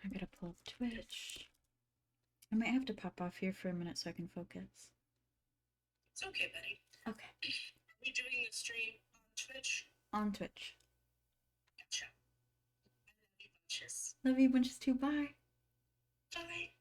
I gotta pull up Twitch. I might have to pop off here for a minute so I can focus. It's okay, Betty. Okay. Are we doing the stream on Twitch? On Twitch. Gotcha. I love you bunches. Love you bunches too. Bye. Bye.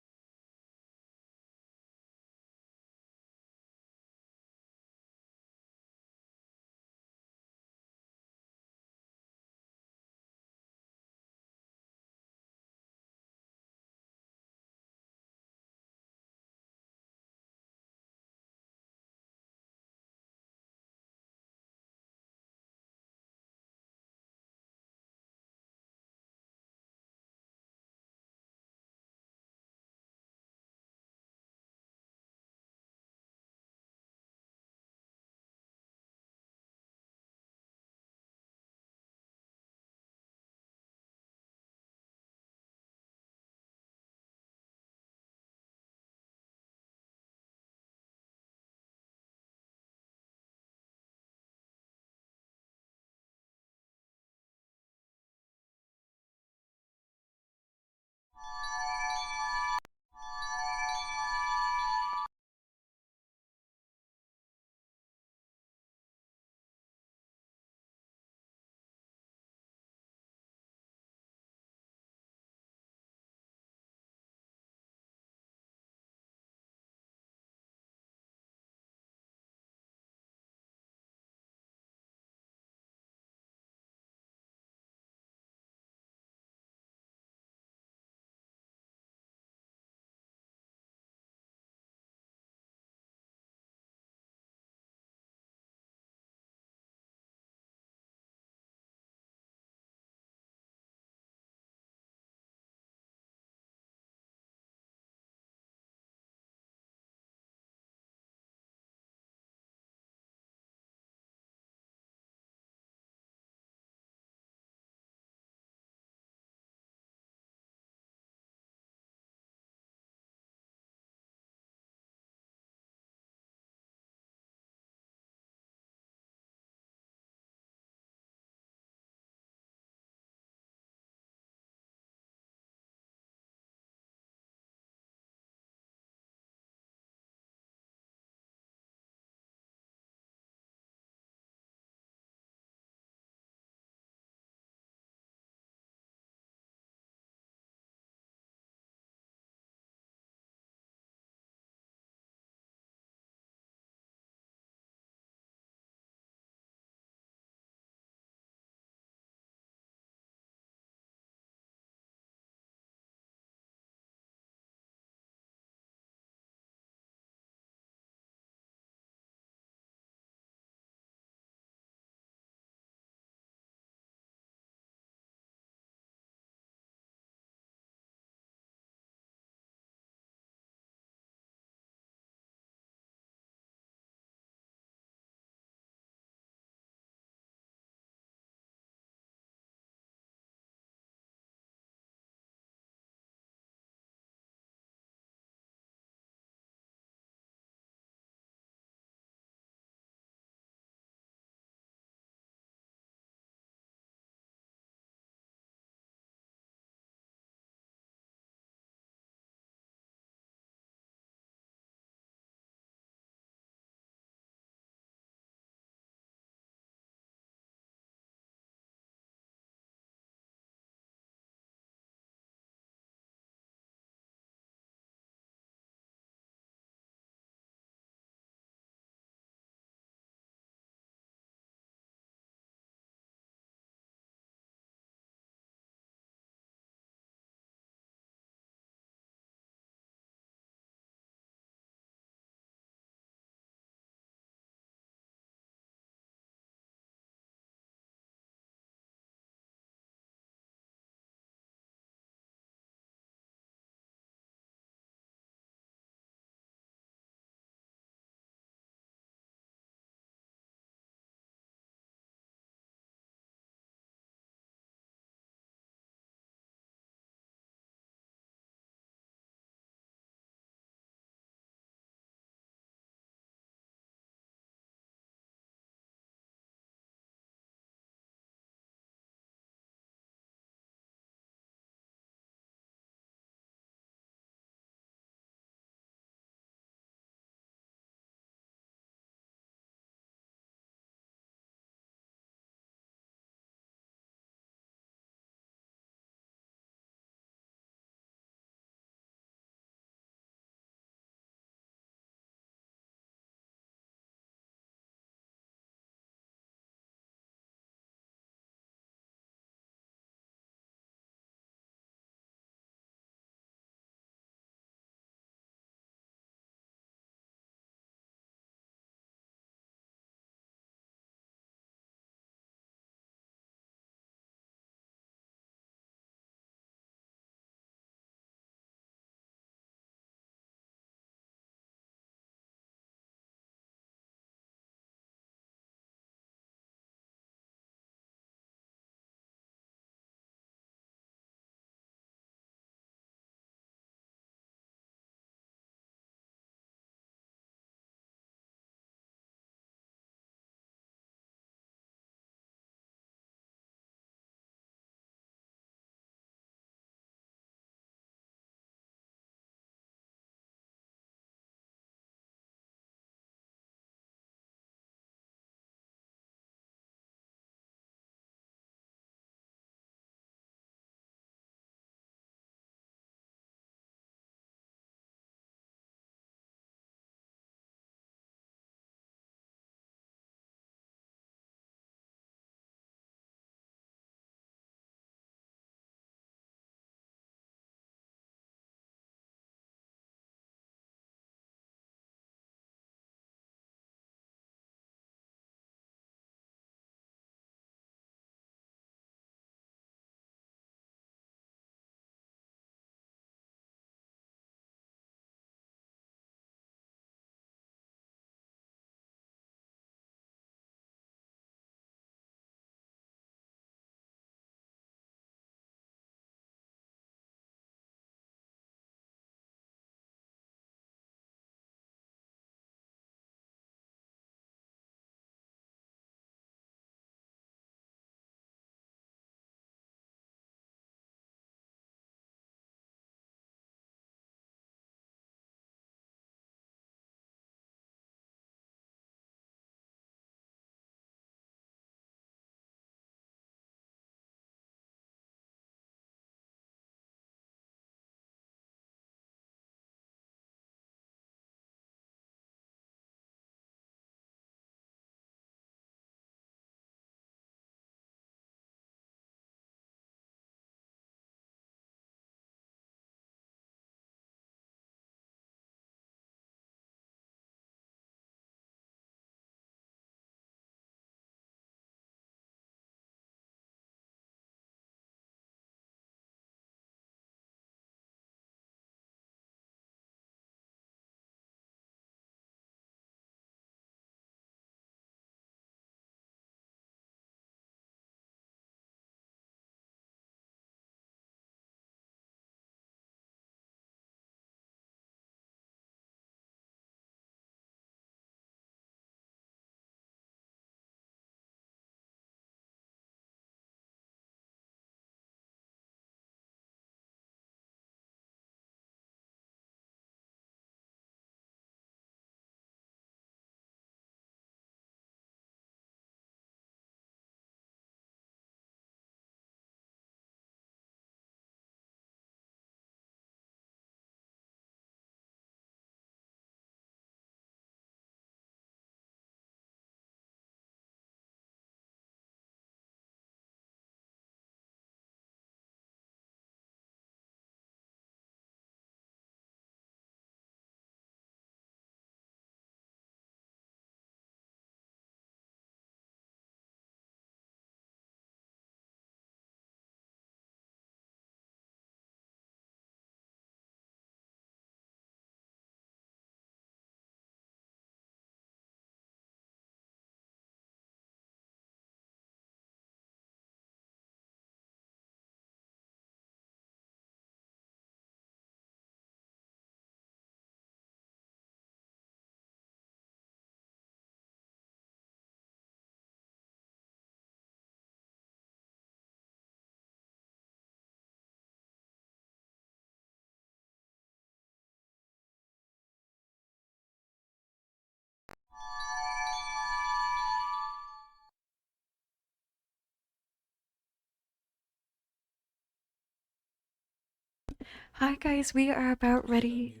Hi guys, we are about ready.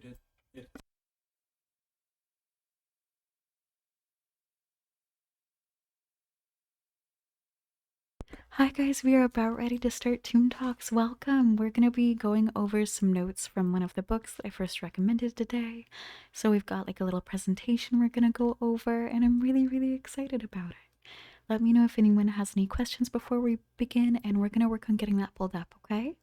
Hi guys, we are about ready to start Toon Talks. Welcome. We're going to be going over some notes from one of the books that I first recommended today. So we've got like a little presentation we're going to go over, and I'm really excited about it. Let me know if anyone has any questions before we begin, and we're going to work on getting that pulled up, okay?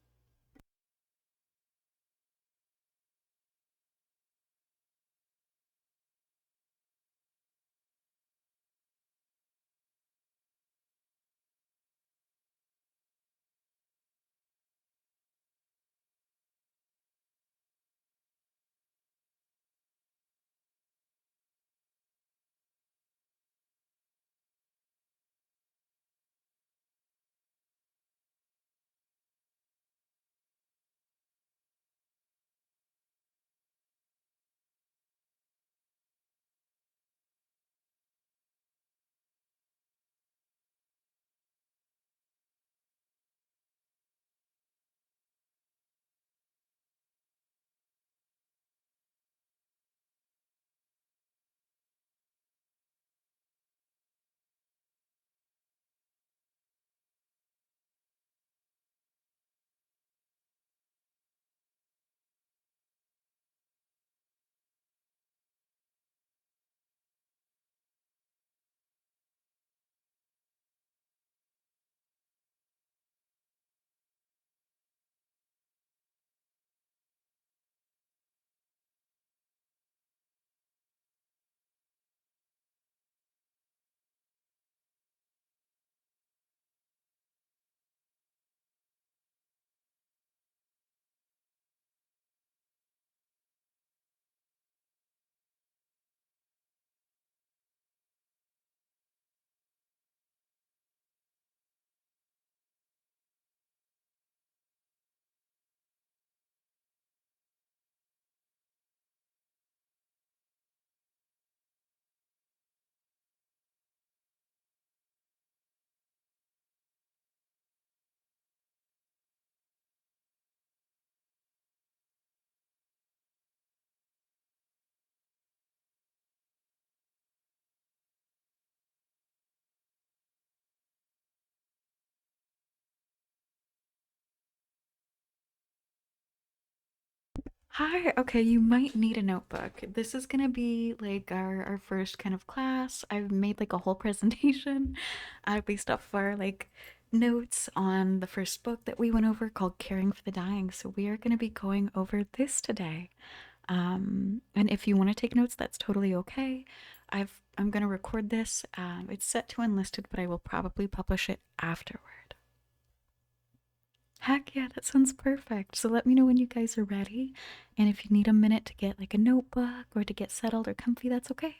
Hi, okay, you might need a notebook. This is gonna be like our first kind of class. I've made like a whole presentation based off of our like notes on the first book that we went over called Caring for the Dying. So we are gonna be going over this today. And if you want to take notes, that's totally okay. I'm gonna record this. It's set to unlisted, but I will probably publish it afterward. Heck yeah, that sounds perfect. So let me know when you guys are ready. And if you need a minute to get like a notebook or to get settled or comfy, that's okay.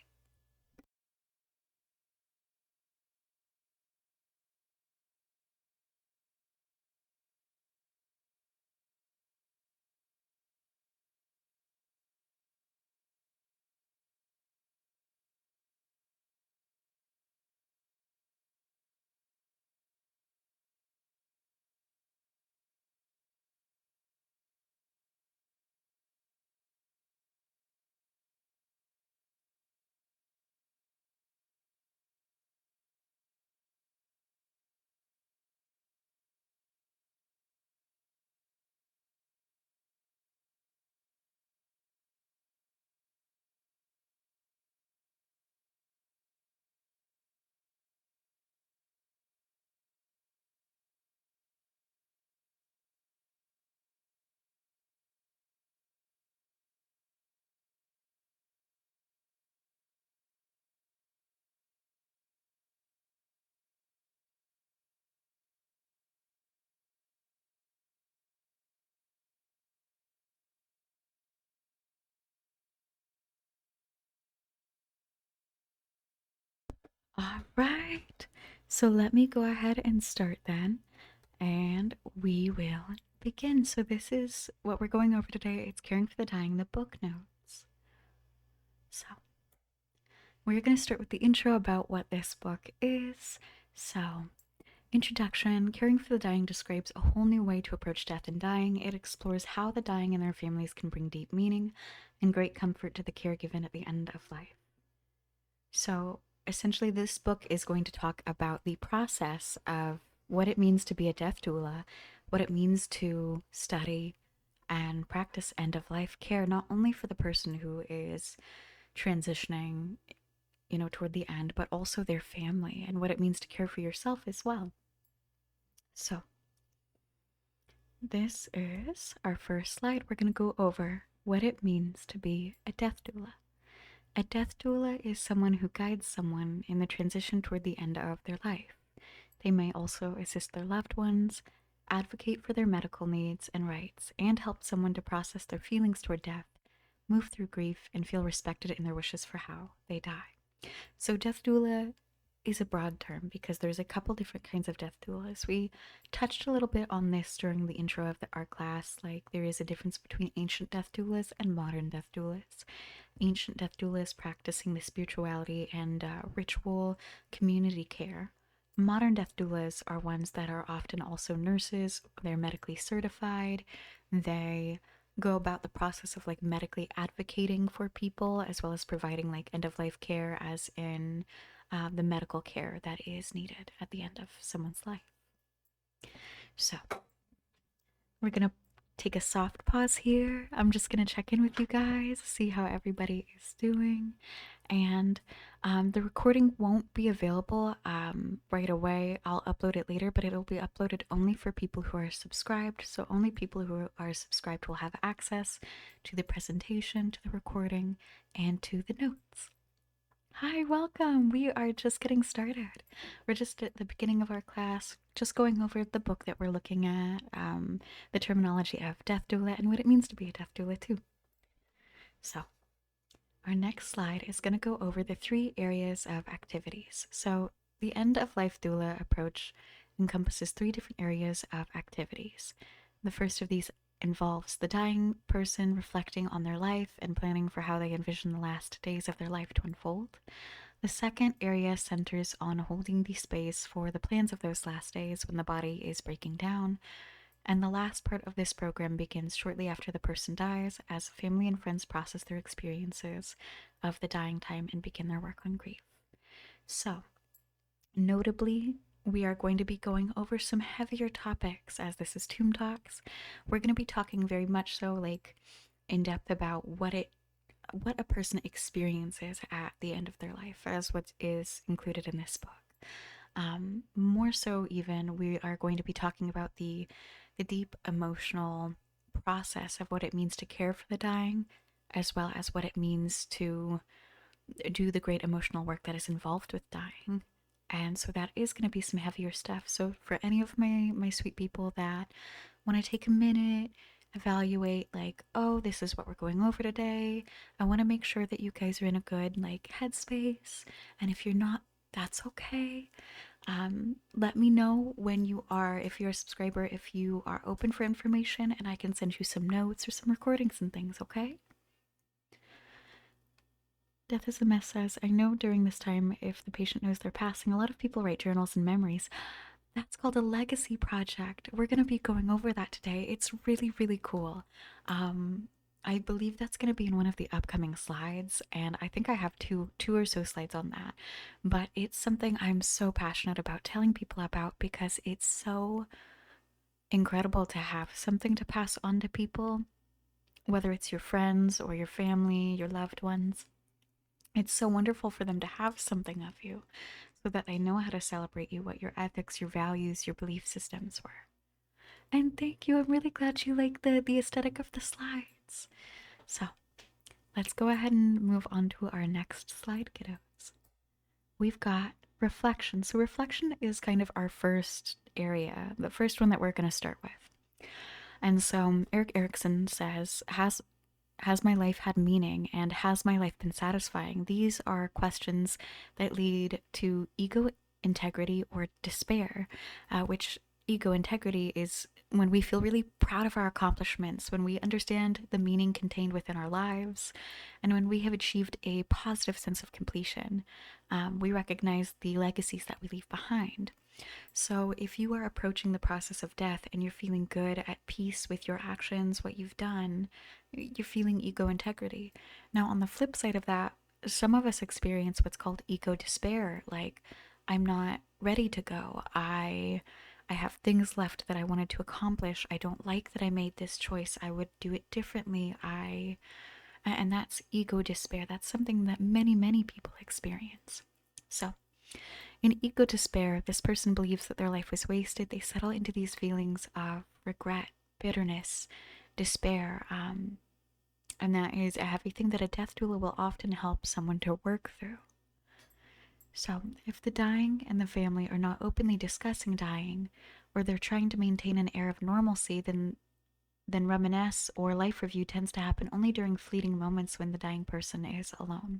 All right. So let me go ahead and start then, and we will begin. So this is what we're going over today. It's Caring for the Dying, the book notes. So we're going to start with the intro about what this book is. So Introduction. Caring for the dying describes a whole new way to approach death and dying. It explores how the dying and their families can bring deep meaning and great comfort to the caregiver at the end of life. So, essentially, this book is going to talk about the process of what it means to be a death doula, what it means to study and practice end of life care, not only for the person who is transitioning, toward the end, but also their family and what it means to care for yourself as well. So, this is our first slide. We're going to go over what it means to be a death doula. A death doula is someone who guides someone in the transition toward the end of their life. They may also assist their loved ones, advocate for their medical needs and rights, and help someone to process their feelings toward death, move through grief, and feel respected in their wishes for how they die. So, death doula is a broad term because there's a couple different kinds of death doulas. We touched a little bit on this during the intro of the art class. Like, there is a difference between ancient death doulas and modern death doulas. Ancient death doulas practicing the spirituality and ritual community care. Modern death doulas are ones that are often also nurses. They're medically certified. They go about the process of like medically advocating for people as well as providing like end of life care, as in the medical care that is needed at the end of someone's life. So, we're gonna take a soft pause here. I'm just gonna check in with you guys, see how everybody is doing. And the recording won't be available right away. I'll upload it later, but it'll be uploaded only for people who are subscribed. So only people who are subscribed will have access to the presentation, to the recording, and to the notes. Hi, welcome. We are just getting started. We're just at the beginning of our class, just going over the book that we're looking at, the terminology of death doula, and what it means to be a death doula, too. So, our next slide is going to go over the 3 areas of activities. So, the end of life doula approach encompasses 3 different areas of activities. The first of these involves the dying person reflecting on their life and planning for how they envision the last days of their life to unfold. The second area centers on holding the space for the plans of those last days when the body is breaking down. And the last part of this program begins shortly after the person dies, as family and friends process their experiences of the dying time and begin their work on grief. So, notably, we are going to be going over some heavier topics, as this is Tomb Talks. We're going to be talking very much so like in depth about what a person experiences at the end of their life, as what is included in this book. More so, even, we are going to be talking about the deep emotional process of what it means to care for the dying, as well as what it means to do the great emotional work that is involved with dying. And so that is going to be some heavier stuff. So for any of my sweet people that want to take a minute, evaluate like, oh, this is what we're going over today, I want to make sure that you guys are in a good like headspace. And if you're not, that's okay. Let me know when you are, if you're a subscriber, if you are open for information, and I can send you some notes or some recordings and things, okay? Death is a Mess says, I know during this time, if the patient knows they're passing, a lot of people write journals and memories. That's called a legacy project. We're going to be going over that today. It's really, really cool. I believe that's going to be in one of the upcoming slides, and I think I have two or so slides on that. But it's something I'm so passionate about telling people about because it's so incredible to have something to pass on to people, whether it's your friends or your family, your loved ones. It's so wonderful for them to have something of you so that they know how to celebrate you, what your ethics, your values, your belief systems were. And thank you. I'm really glad you like the aesthetic of the slides. So let's go ahead and move on to our next slide, kiddos. We've got reflection. So reflection is kind of our first area, the first one that we're going to start with. And so Erik Erikson says, has my life had meaning, and has my life been satisfying? These are questions that lead to ego integrity or despair, which ego integrity is when we feel really proud of our accomplishments, when we understand the meaning contained within our lives, and when we have achieved a positive sense of completion, we recognize the legacies that we leave behind. So, if you are approaching the process of death and you're feeling good, at peace with your actions, what you've done, you're feeling ego integrity. Now, on the flip side of that, some of us experience what's called ego despair. Like, I'm not ready to go. I have things left that I wanted to accomplish. I don't like that I made this choice. I would do it differently. And that's ego despair. That's something that many people experience. So, in ego despair, this person believes that their life was wasted. They settle into these feelings of regret, bitterness, despair, and that is a heavy thing that a death doula will often help someone to work through. So, if the dying and the family are not openly discussing dying, or they're trying to maintain an air of normalcy, then reminisce or life review tends to happen only during fleeting moments when the dying person is alone.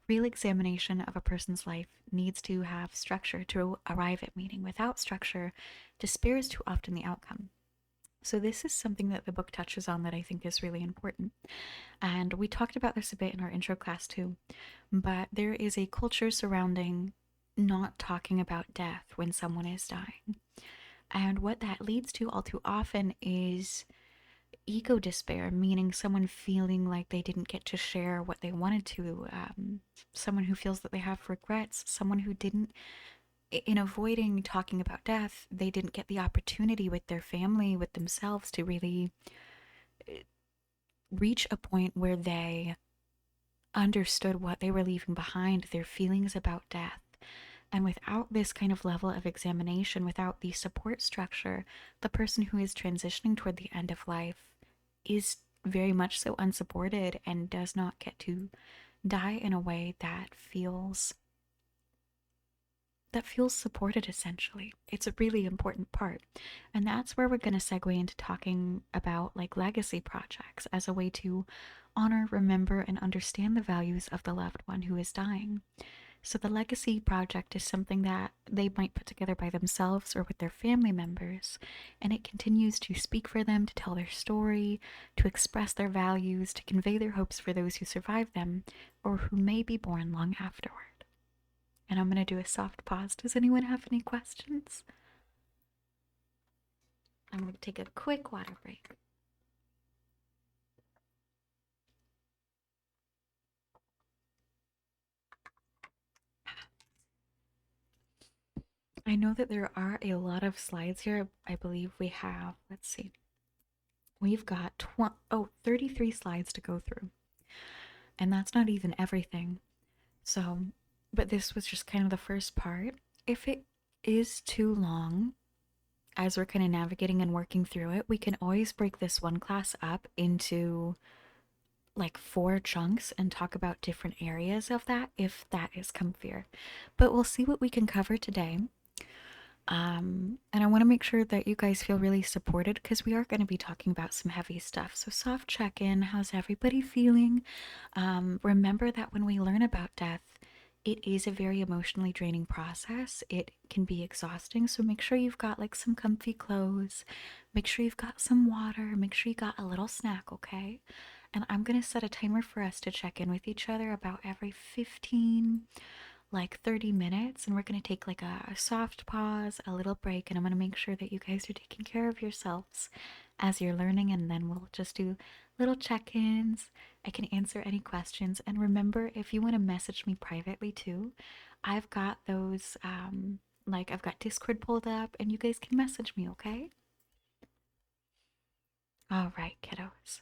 Real examination of a person's life needs to have structure to arrive at meaning. Without structure, despair is too often the outcome. So, this is something that the book touches on that I think is really important. And we talked about this a bit in our intro class too. But there is a culture surrounding not talking about death when someone is dying. And what that leads to all too often is ego despair, meaning someone feeling like they didn't get to share what they wanted to, someone who feels that they have regrets, someone who didn't, in avoiding talking about death, they didn't get the opportunity with their family, with themselves, to really reach a point where they understood what they were leaving behind, their feelings about death. And without this kind of level of examination, without the support structure, the person who is transitioning toward the end of life is very much so unsupported and does not get to die in a way that feels supported. Essentially, it's a really important part. And that's where we're going to segue into talking about like legacy projects as a way to honor, remember, and understand the values of the loved one who is dying. So the legacy project is something that they might put together by themselves or with their family members, and it continues to speak for them, to tell their story, to express their values, to convey their hopes for those who survive them or who may be born long afterward. And I'm going to do a soft pause. Does anyone have any questions? I'm going to take a quick water break. I know that there are a lot of slides here. I believe we have, let's see, we've got 33 slides to go through. And that's not even everything. So, but this was just kind of the first part. If it is too long, as we're kind of navigating and working through it, we can always break this one class up into like 4 chunks and talk about different areas of that if that is comfier. But we'll see what we can cover today. And I want to make sure that you guys feel really supported because we are going to be talking about some heavy stuff. So, soft check in. How's everybody feeling? Remember that when we learn about death, it is a very emotionally draining process. It can be exhausting. So, make sure you've got like some comfy clothes. Make sure you've got some water. Make sure you got a little snack, okay? And I'm going to set a timer for us to check in with each other about every 15 like 30 minutes, and we're going to take like a soft pause, a little break, and I'm going to make sure that you guys are taking care of yourselves as you're learning, and then we'll just do little check-ins. I can answer any questions, and remember, if you want to message me privately too, I've got those like I've got Discord pulled up and you guys can message me, okay? All right, kiddos.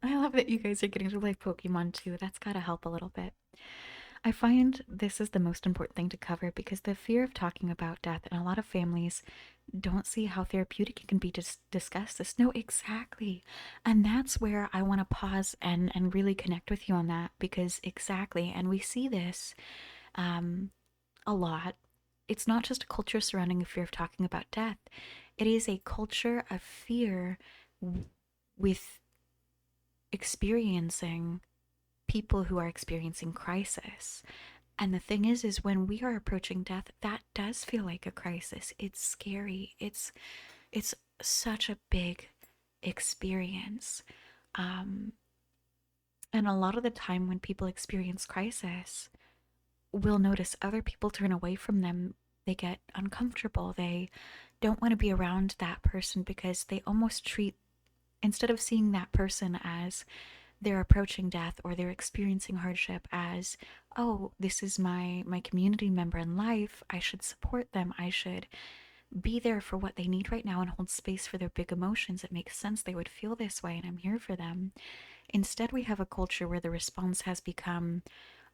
I love that you guys are getting to play Pokemon too. That's got to help a little bit. I find this is the most important thing to cover because the fear of talking about death in a lot of families don't see how therapeutic it can be to discuss this. No, exactly. And that's where I want to pause and really connect with you on that because exactly. And we see this a lot. It's not just a culture surrounding a fear of talking about death, it is a culture of fear with experiencing people who are experiencing crisis. And the thing is when we are approaching death, that does feel like a crisis. It's scary. It's It's such a big experience. Um, and a lot of the time when people experience crisis, we'll notice other people turn away from them. They get uncomfortable. They don't want to be around that person because they almost treat, instead of seeing that person as they're approaching death or they're experiencing hardship, as, oh, this is my community member in life, I should support them, I should be there for what they need right now and hold space for their big emotions. It makes sense they would feel this way and I'm here for them. Instead, we have a culture where the response has become,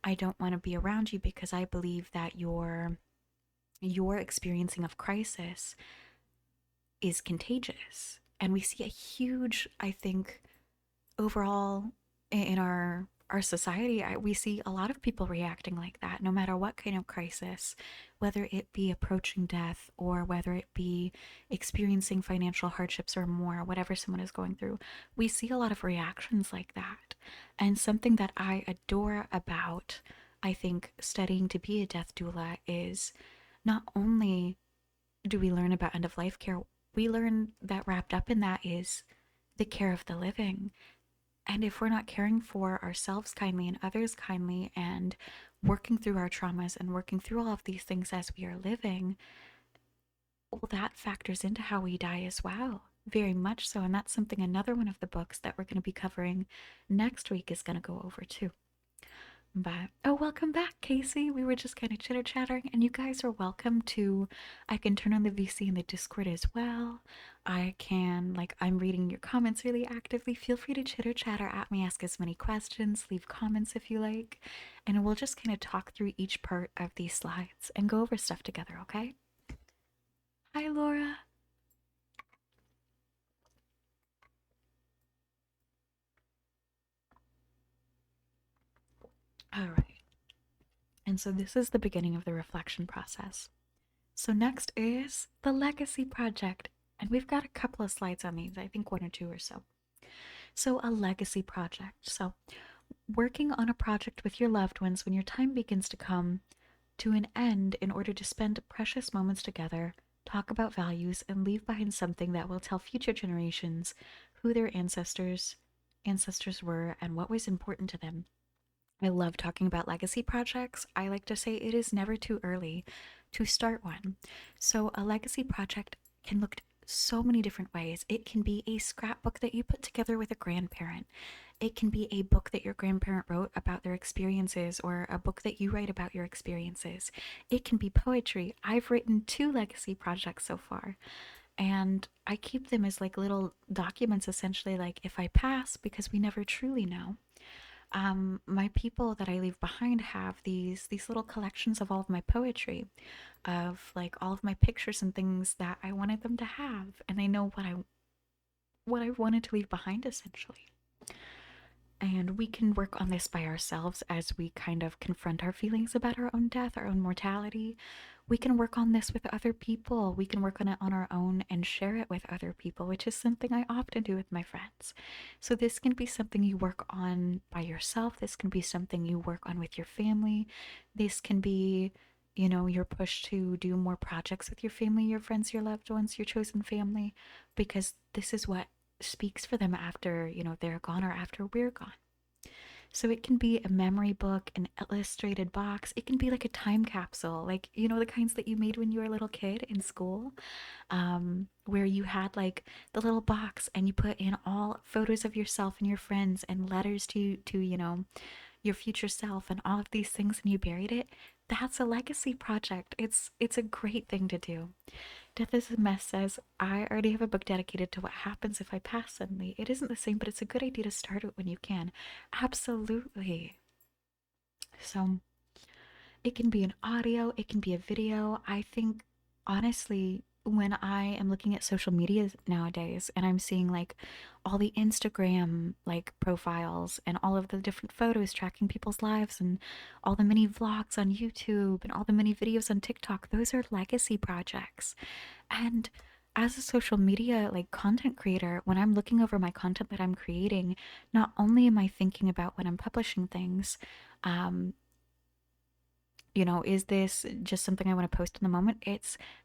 I don't want to be around you because I believe that your experiencing of crisis is contagious. And we see a huge, I think, overall in our society, we see a lot of people reacting like that, no matter what kind of crisis, whether it be approaching death or whether it be experiencing financial hardships or more, whatever someone is going through. We see a lot of reactions like that. And something that I adore about, I think, studying to be a death doula is not only do we learn about end of life care, we learn that wrapped up in that is the care of the living. And if we're not caring for ourselves kindly and others kindly and working through our traumas and working through all of these things as we are living, well, that factors into how we die as well. Very much so. And that's something another one of the books that we're going to be covering next week is going to go over too. But oh, welcome back, Casey. We were just kind of chitter chattering, and you guys are welcome to. I can turn on the VC in the Discord as well. I can, like, I'm reading your comments really actively. Feel free to chitter chatter at me, ask as many questions, leave comments if you like, and we'll just kind of talk through each part of these slides and go over stuff together, okay? Hi, Laura. All right. And so this is the beginning of the reflection process. So next is the legacy project. And we've got a couple of slides on these, I think one or two or so. So a legacy project. So working on a project with your loved ones when your time begins to come to an end in order to spend precious moments together, talk about values, and leave behind something that will tell future generations who their ancestors were and what was important to them. I love talking about legacy projects. I like to say it is never too early to start one. So, a legacy project can look so many different ways. It can be a scrapbook that you put together with a grandparent. It can be a book that your grandparent wrote about their experiences, or a book that you write about your experiences. It can be poetry. I've written 2 legacy projects so far, and I keep them as like little documents, essentially, like if I pass, because we never truly know. My people that I leave behind have these little collections of all of my poetry, of like all of my pictures and things that I wanted them to have, and they know what I wanted to leave behind, essentially. And we can work on this by ourselves as we kind of confront our feelings about our own death, our own mortality. We can work on this with other people. We can work on it on our own and share it with other people, which is something I often do with my friends. So, this can be something you work on by yourself. This can be something you work on with your family. This can be, your push to do more projects with your family, your friends, your loved ones, your chosen family, because this is what speaks for them after, they're gone or after we're gone. So it can be a memory book, an illustrated box. It can be like a time capsule, like, the kinds that you made when you were a little kid in school, where you had like the little box and you put in all photos of yourself and your friends and letters to your future self and all of these things, and you buried it. That's a legacy project. It's a great thing to do. Death is a Mess says, I already have a book dedicated to what happens if I pass suddenly. It isn't the same, but it's a good idea to start it when you can. Absolutely. So it can be an audio, it can be a video. I think, honestly, when I am looking at social media nowadays and I'm seeing like all the Instagram like profiles and all of the different photos tracking people's lives and all the mini vlogs on YouTube and all the mini videos on TikTok, those are legacy projects. And as a social media like content creator, when I'm looking over my content that I'm creating, not only am I thinking about when I'm publishing things, um, Is this just something I want to post in the moment?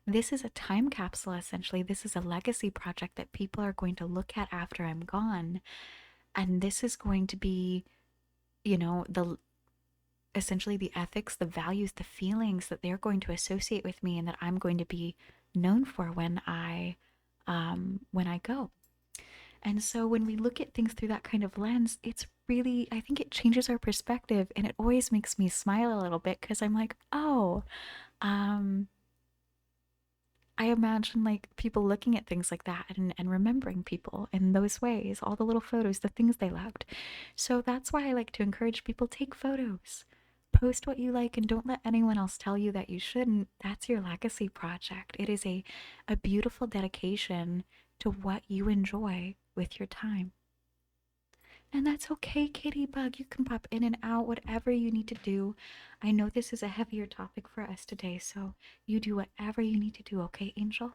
This is a time capsule essentially. This is a legacy project that people are going to look at after I'm gone. And this is going to be, the essentially the ethics, the values, the feelings that they're going to associate with me and that I'm going to be known for when I go. And so when we look at things through that kind of lens, it's really, I think it changes our perspective, and it always makes me smile a little bit because I'm like, oh, um, I imagine like people looking at things like that and remembering people in those ways, all the little photos, the things they loved. So that's why I like to encourage people take photos. Post what you like and don't let anyone else tell you that you shouldn't. That's your legacy project. It is a beautiful dedication to what you enjoy with your time. And that's okay, Kitty Bug. You can pop in and out, whatever you need to do. I know this is a heavier topic for us today, so you do whatever you need to do, okay, Angel?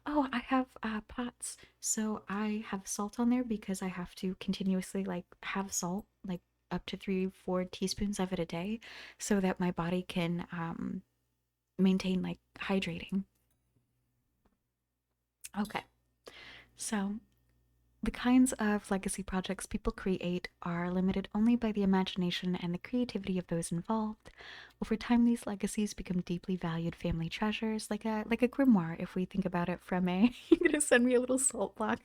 Oh, I have pots. So I have salt on there because I have to continuously like have salt, like up to 3, 4 teaspoons of it a day, so that my body can maintain like hydrating. Okay. So the kinds of legacy projects people create are limited only by the imagination and the creativity of those involved. Over time, these legacies become deeply valued family treasures, like a grimoire. If we think about it from a, you're gonna send me a little salt block.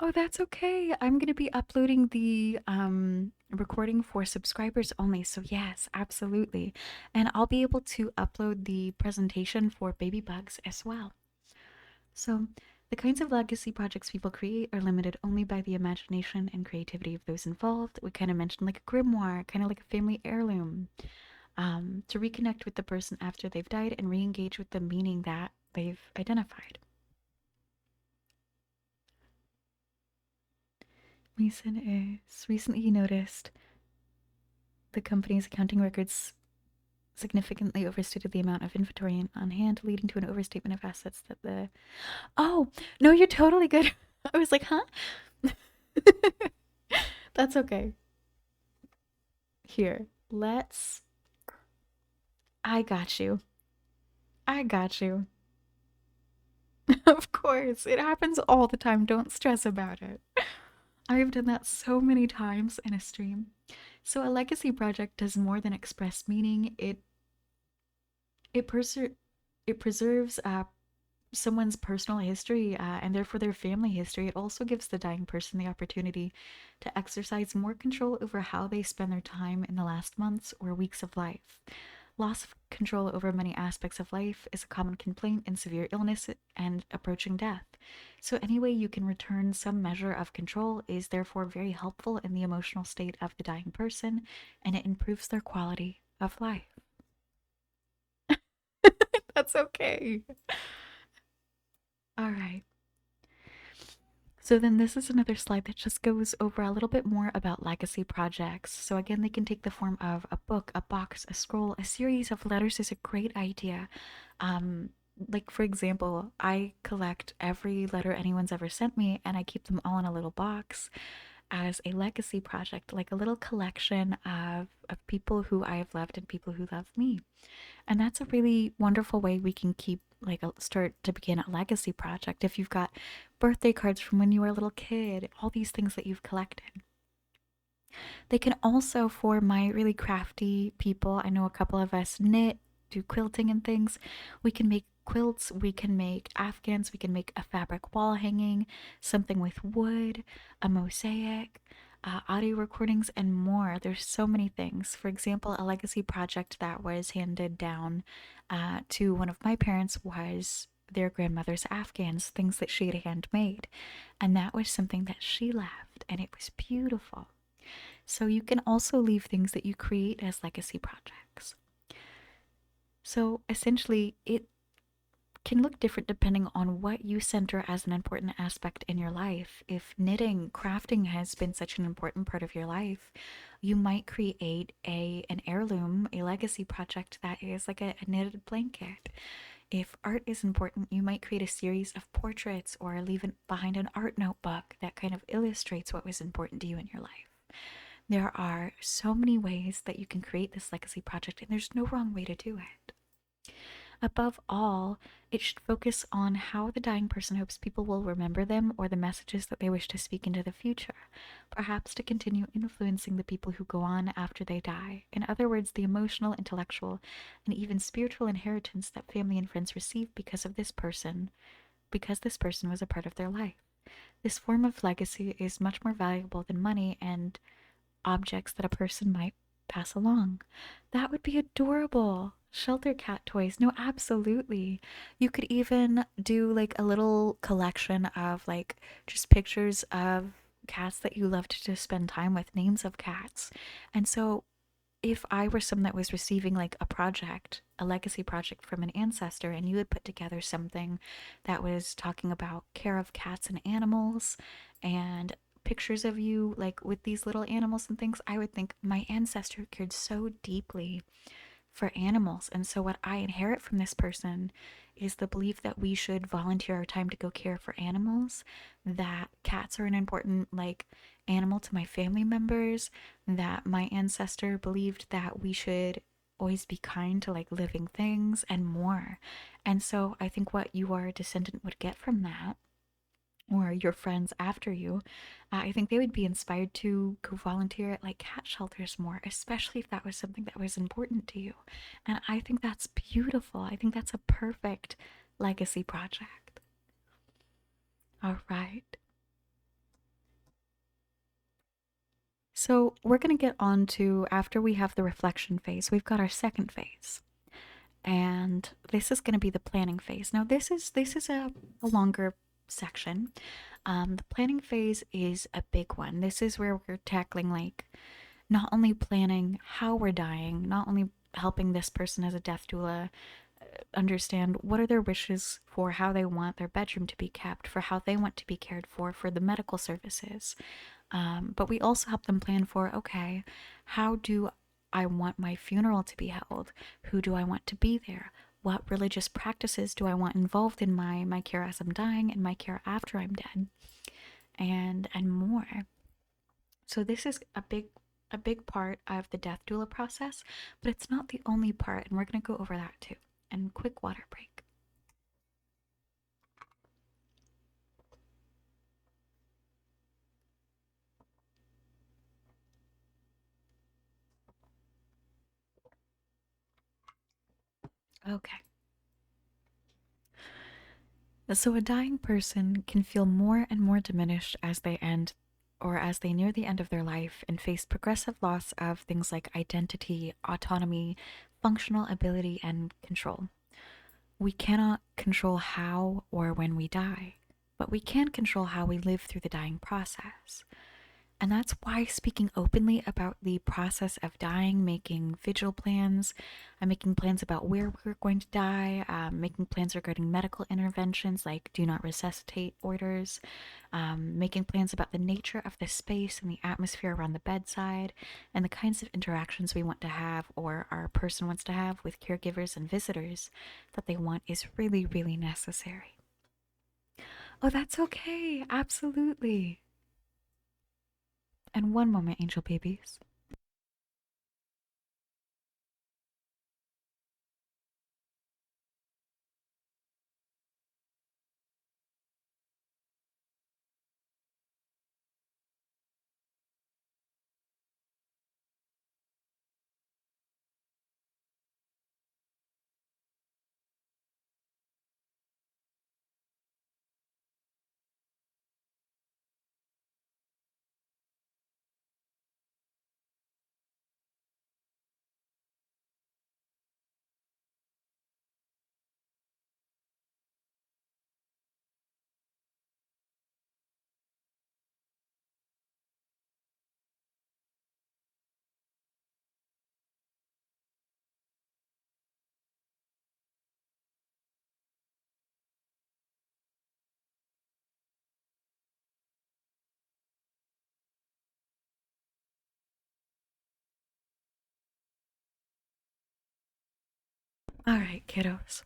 Oh, that's okay. I'm going to be uploading the recording for subscribers only. So, yes, absolutely. And I'll be able to upload the presentation for Baby Bugs as well. So, the kinds of legacy projects people create are limited only by the imagination and creativity of those involved. We kind of mentioned like a grimoire, kind of like a family heirloom, to reconnect with the person after they've died and re engage with the meaning that they've identified. Mason is recently noticed the company's accounting records significantly overstated the amount of inventory on hand, leading to an overstatement of assets that the. Oh, no, you're totally good. I was like, huh? That's okay. Here, let's. I got you. I got you. Of course, it happens all the time. Don't stress about it. I've done that so many times in a stream. So a legacy project does more than express meaning. It preser- it preserves someone's personal history and therefore their family history. It also gives the dying person the opportunity to exercise more control over how they spend their time in the last months or weeks of life. Loss of control over many aspects of life is a common complaint in severe illness and approaching death. So, any way you can return some measure of control is therefore very helpful in the emotional state of the dying person, and it improves their quality of life. That's okay. All right. So then this is another slide that just goes over a little bit more about legacy projects. So again, they can take the form of a book, a box, a scroll, a series of letters is a great idea. Um, like for example, I collect every letter anyone's ever sent me and I keep them all in a little box as a legacy project, like a little collection of people who I have loved and people who love me. And that's a really wonderful way we can keep like start to begin a legacy project. If you've got birthday cards from when you were a little kid, all these things that you've collected. They can also, for my really crafty people, I know a couple of us knit, do quilting and things. We can make quilts, we can make afghans, we can make a fabric wall hanging, something with wood, a mosaic, audio recordings, and more. There's so many things. For example, a legacy project that was handed down to one of my parents was their grandmother's afghans, things that she had handmade. And that was something that she left, and it was beautiful. So you can also leave things that you create as legacy projects. So essentially, it can look different depending on what you center as an important aspect in your life. If knitting, crafting has been such an important part of your life, you might create an heirloom, a legacy project that is like a knitted blanket. If art is important, you might create a series of portraits or leave it behind an art notebook that kind of illustrates what was important to you in your life. There are so many ways that you can create this legacy project, and there's no wrong way to do it. Above all, it should focus on how the dying person hopes people will remember them or the messages that they wish to speak into the future, perhaps to continue influencing the people who go on after they die. In other words, the emotional, intellectual, and even spiritual inheritance that family and friends receive because this person was a part of their life. This form of legacy is much more valuable than money and objects that a person might pass along. That would be adorable. Shelter cat toys. No, absolutely. You could even do like a little collection of like just pictures of cats that you loved to spend time with, names of cats. And so if I were someone that was receiving like a project, a legacy project from an ancestor, and you had put together something that was talking about care of cats and animals and pictures of you like with these little animals and things, I would think my ancestor cared so deeply for animals. And so, what I inherit from this person is the belief that we should volunteer our time to go care for animals, that cats are an important, like, animal to my family members, that my ancestor believed that we should always be kind to like living things and more. And so, I think what your descendant would get from that or your friends after you, I think they would be inspired to go volunteer at like cat shelters more, especially if that was something that was important to you. And I think that's beautiful. I think that's a perfect legacy project. All right. So we're going to get on to, after we have the reflection phase, we've got our second phase. And this is going to be the planning phase. Now, this is a longer section. The planning phase is a big one. This is where we're tackling like not only planning how we're dying, not only helping this person as a death doula understand what are their wishes for how they want their bedroom to be kept, for how they want to be cared for the medical services. But we also help them plan for, okay, how do I want my funeral to be held? Who do I want to be there? What religious practices do I want involved in my care as I'm dying and my care after I'm dead? And more. So this is a big part of the death doula process, but it's not the only part, and we're going to go over that too. And quick water break. Okay. So a dying person can feel more and more diminished as they end or as they near the end of their life and face progressive loss of things like identity, autonomy, functional ability, and control. We cannot control how or when we die, but we can control how we live through the dying process. And that's why speaking openly about the process of dying, making vigil plans, making plans about where we're going to die, making plans regarding medical interventions like do not resuscitate orders, making plans about the nature of the space and the atmosphere around the bedside, and the kinds of interactions we want to have or our person wants to have with caregivers and visitors that they want is really, really necessary. Oh, that's okay. Absolutely. And one moment, angel babies. All right, kiddos.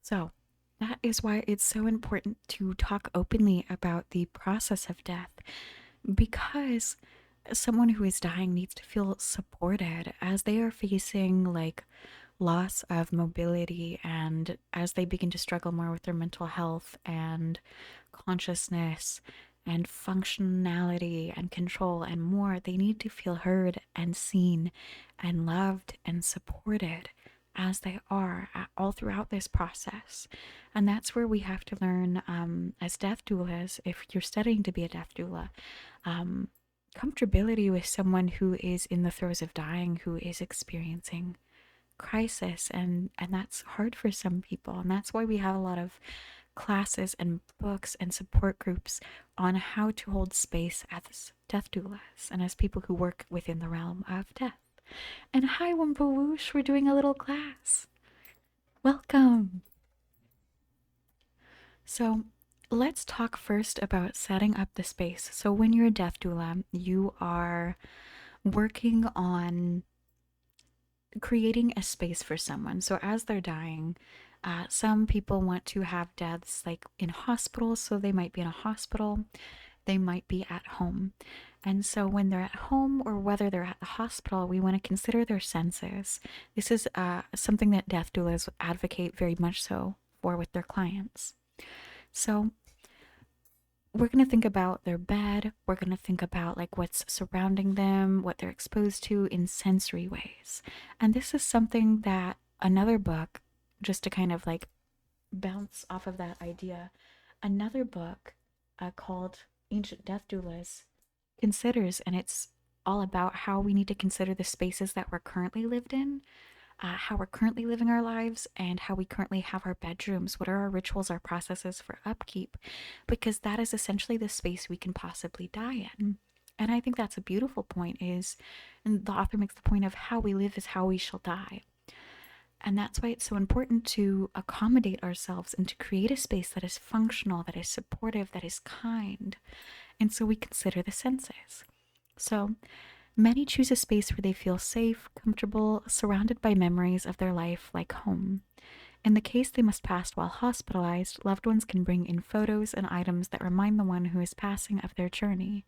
So, that is why it's so important to talk openly about the process of death because someone who is dying needs to feel supported as they are facing like loss of mobility, and as they begin to struggle more with their mental health and consciousness and functionality and control and more. They need to feel heard and seen and loved and supported as they are all throughout this process. And that's where we have to learn, as death doulas, if you're studying to be a death doula, um, comfortability with someone who is in the throes of dying, who is experiencing crisis, and that's hard for some people, and that's why we have a lot of classes and books and support groups on how to hold space as death doulas and as people who work within the realm of death. And hi, Wumpawoosh, we're doing a little class. Welcome. So let's talk first about setting up the space. So when you're a death doula, you are working on creating a space for someone. So as they're dying, some people want to have deaths like in hospitals, so they might be in a hospital, they might be at home. And so when they're at home or whether they're at the hospital, we want to consider their senses. This is something that death doulas advocate very much so for with their clients. So we're going to think about their bed. We're going to think about like what's surrounding them, what they're exposed to in sensory ways. And this is something that another book, just to kind of like bounce off of that idea, another book called Ancient Death Doulas considers, and it's all about how we need to consider the spaces that we're currently lived in, how we're currently living our lives, and how we currently have our bedrooms. What are our rituals, our processes for upkeep? Because that is essentially the space we can possibly die in. And I think that's a beautiful point is, and the author makes the point of how we live is how we shall die. And that's why it's so important to accommodate ourselves and to create a space that is functional, that is supportive, that is kind. And so we consider the senses. So many choose a space where they feel safe, comfortable, surrounded by memories of their life like home. In the case they must pass while hospitalized, loved ones can bring in photos and items that remind the one who is passing of their journey.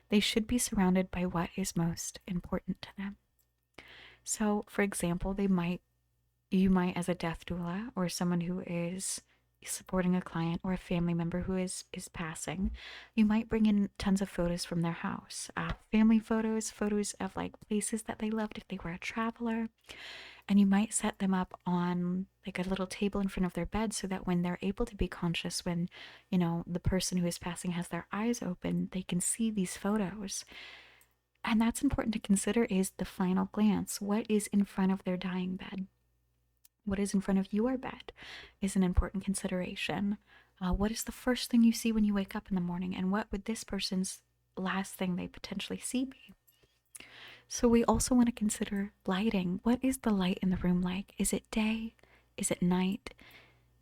They should be surrounded by what is most important to them. So, for example, you might, as a death doula or someone who is supporting a client or a family member who is passing, you might bring in tons of photos from their house, family photos, photos of like places that they loved if they were a traveler, and you might set them up on like a little table in front of their bed so that when they're able to be conscious, when the person who is passing has their eyes open, they can see these photos. And that's important to consider is the final glance. What is in front of their dying bed? What is in front of your bed is an important consideration. What is the first thing you see when you wake up in the morning? And what would this person's last thing they potentially see be? So we also want to consider lighting. What is the light in the room like? Is it day? Is it night?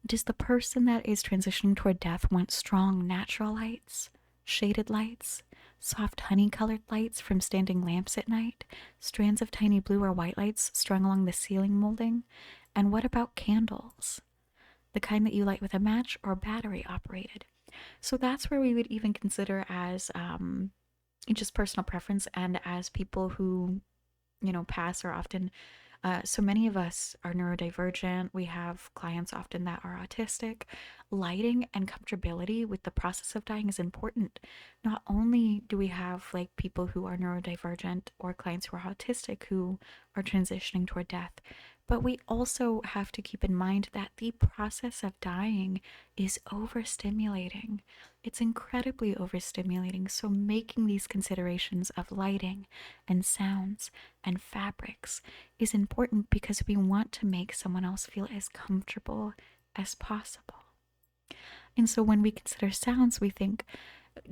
Does the person that is transitioning toward death want strong natural lights, shaded lights, soft honey-colored lights from standing lamps at night, strands of tiny blue or white lights strung along the ceiling molding? And what about candles? The kind that you light with a match or battery operated? So that's where we would even consider as just personal preference, and as people who, pass are often, so many of us are neurodivergent. We have clients often that are autistic. Lighting and comfortability with the process of dying is important. Not only do we have like people who are neurodivergent or clients who are autistic who are transitioning toward death, but we also have to keep in mind that the process of dying is overstimulating. It's incredibly overstimulating. So, making these considerations of lighting and sounds and fabrics is important because we want to make someone else feel as comfortable as possible. And so, when we consider sounds, we think,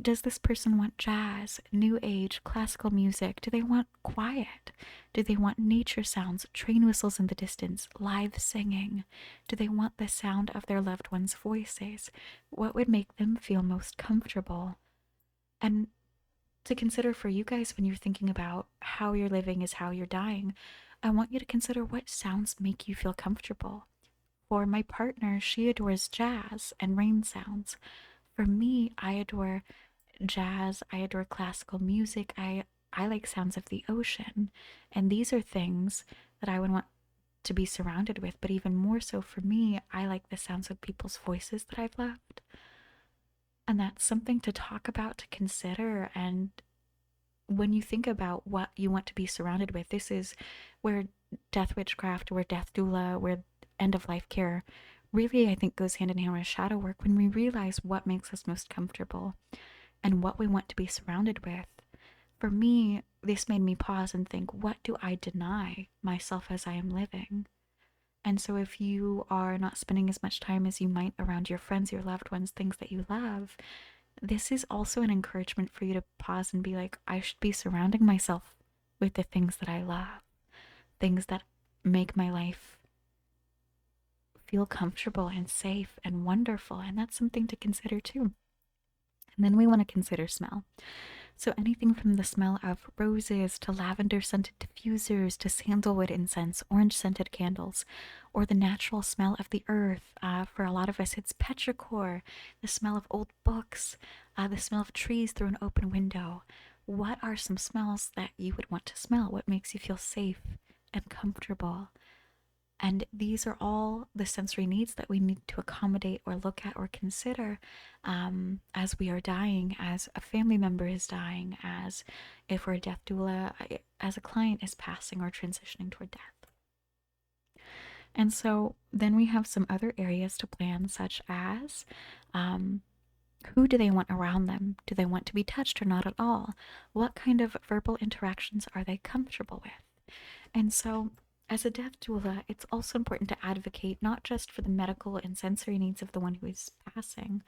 does this person want jazz, new age, classical music? Do they want quiet? Do they want nature sounds, train whistles in the distance, live singing? Do they want the sound of their loved ones' voices? What would make them feel most comfortable? And to consider for you guys when you're thinking about how you're living is how you're dying, I want you to consider what sounds make you feel comfortable. For my partner, she adores jazz and rain sounds. For me, I adore jazz, I adore classical music. I I like sounds of the ocean. And these are things that I would want to be surrounded with. But even more so for me, I like the sounds of people's voices that I've loved. And that's something to talk about, to consider. And when you think about what you want to be surrounded with, this is where death witchcraft, where death doula, where end of life care really, I think, goes hand in hand with shadow work. When we realize what makes us most comfortable and what we want to be surrounded with. For me, this made me pause and think, what do I deny myself as I am living? And so, if you are not spending as much time as you might around your friends, your loved ones, things that you love, this is also an encouragement for you to pause and be like, I should be surrounding myself with the things that I love, things that make my life feel comfortable and safe and wonderful. And that's something to consider too. And then we want to consider smell. So anything from the smell of roses to lavender scented diffusers to sandalwood incense, orange scented candles, or the natural smell of the earth. For a lot of us, it's petrichor, the smell of old books, the smell of trees through an open window. What are some smells that you would want to smell? What makes you feel safe and comfortable? And these are all the sensory needs that we need to accommodate or look at or consider as we are dying, as a family member is dying, as if we're a death doula, as a client is passing or transitioning toward death. And so then we have some other areas to plan, such as who do they want around them? Do they want to be touched or not at all? What kind of verbal interactions are they comfortable with? And so as a death doula, it's also important to advocate not just for the medical and sensory needs of the one who is passing,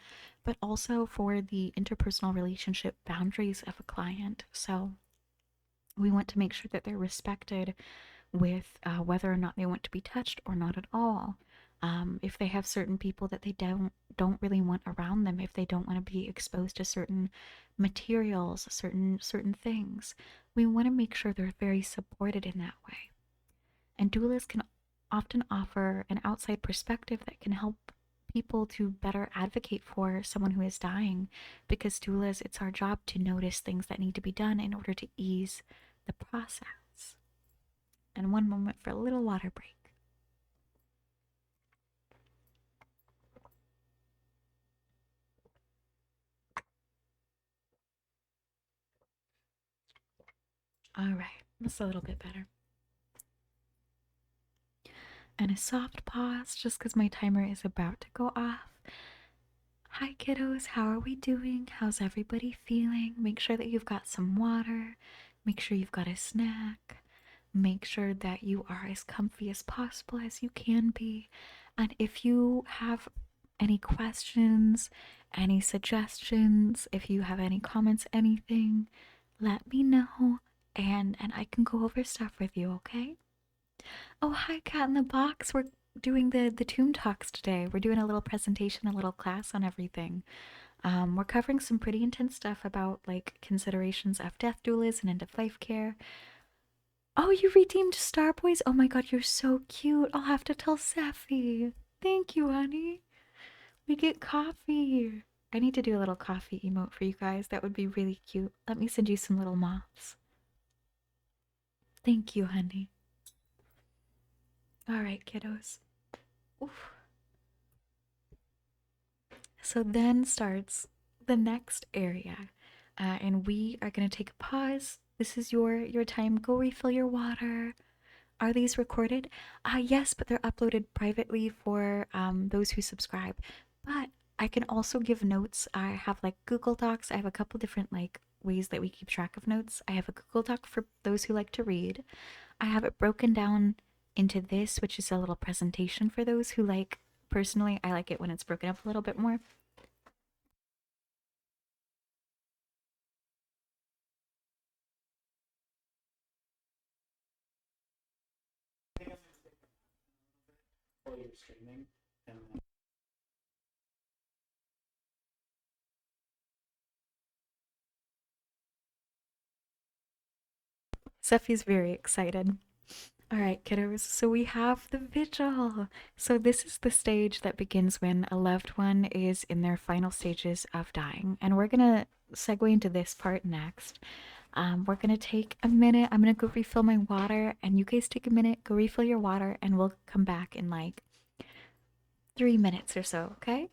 but also for the interpersonal relationship boundaries of a client. So we want to make sure that they're respected with whether or not they want to be touched or not at all. If they have certain people that they don't really want around them, if they don't want to be exposed to certain materials, certain things, we want to make sure they're very supported in that way. And doulas can often offer an outside perspective that can help people to better advocate for someone who is dying, because doulas, it's our job to notice things that need to be done in order to ease the process. And one moment for a little water break. All right, that's a little bit better. And a soft pause just because my timer is about to go off. Hi, kiddos. How are we doing? How's everybody feeling? Make sure that you've got some water. Make sure you've got a snack. Make sure that you are as comfy as possible as you can be. And if you have any questions, any suggestions, if you have any comments, anything, let me know and I can go over stuff with you, okay? Oh, hi, Cat in the Box. We're doing the Tomb Talks today. We're doing a little presentation, a little class on everything. We're covering some pretty intense stuff about like considerations of death doulas and end of life care. Oh, you redeemed Starboys? Oh my god, you're so cute. I'll have to tell Safi. Thank you, honey. We get coffee. I need to do a little coffee emote for you guys. That would be really cute. Let me send you some little moths. Thank you, honey. All right, kiddos. Oof. So then starts the next area, and we are gonna take a pause. This is your time. Go refill your water. Are these recorded? Yes, but they're uploaded privately for those who subscribe. But I can also give notes. I have like Google Docs. I have a couple different like ways that we keep track of notes. I have a Google Doc for those who like to read. I have it broken down into this, which is a little presentation for those who like. Personally, I like it when it's broken up a little bit more. Seffi's very excited. All right, kiddos. So we have the vigil. So this is the stage that begins when a loved one is in their final stages of dying. And we're going to segue into this part next. We're gonna take a minute. I'm gonna go refill my water, and you guys take a minute, go refill your water, and we'll come back in like 3 minutes or so, okay?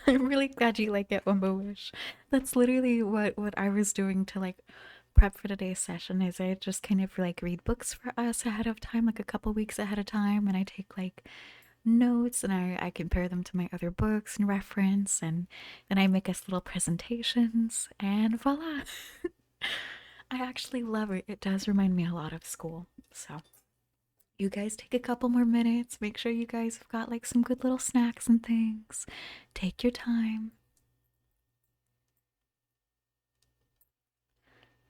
I'm really glad you like it, Wumbo Wish. That's literally what I was doing to like prep for today's session. Is I just kind of like read books for us ahead of time, like a couple weeks ahead of time, and I take like notes and I compare them to my other books and reference, and then I make us little presentations, and voila. I actually love it. It does remind me a lot of school. So you guys take a couple more minutes. Make sure you guys have got like some good little snacks and things. Take your time.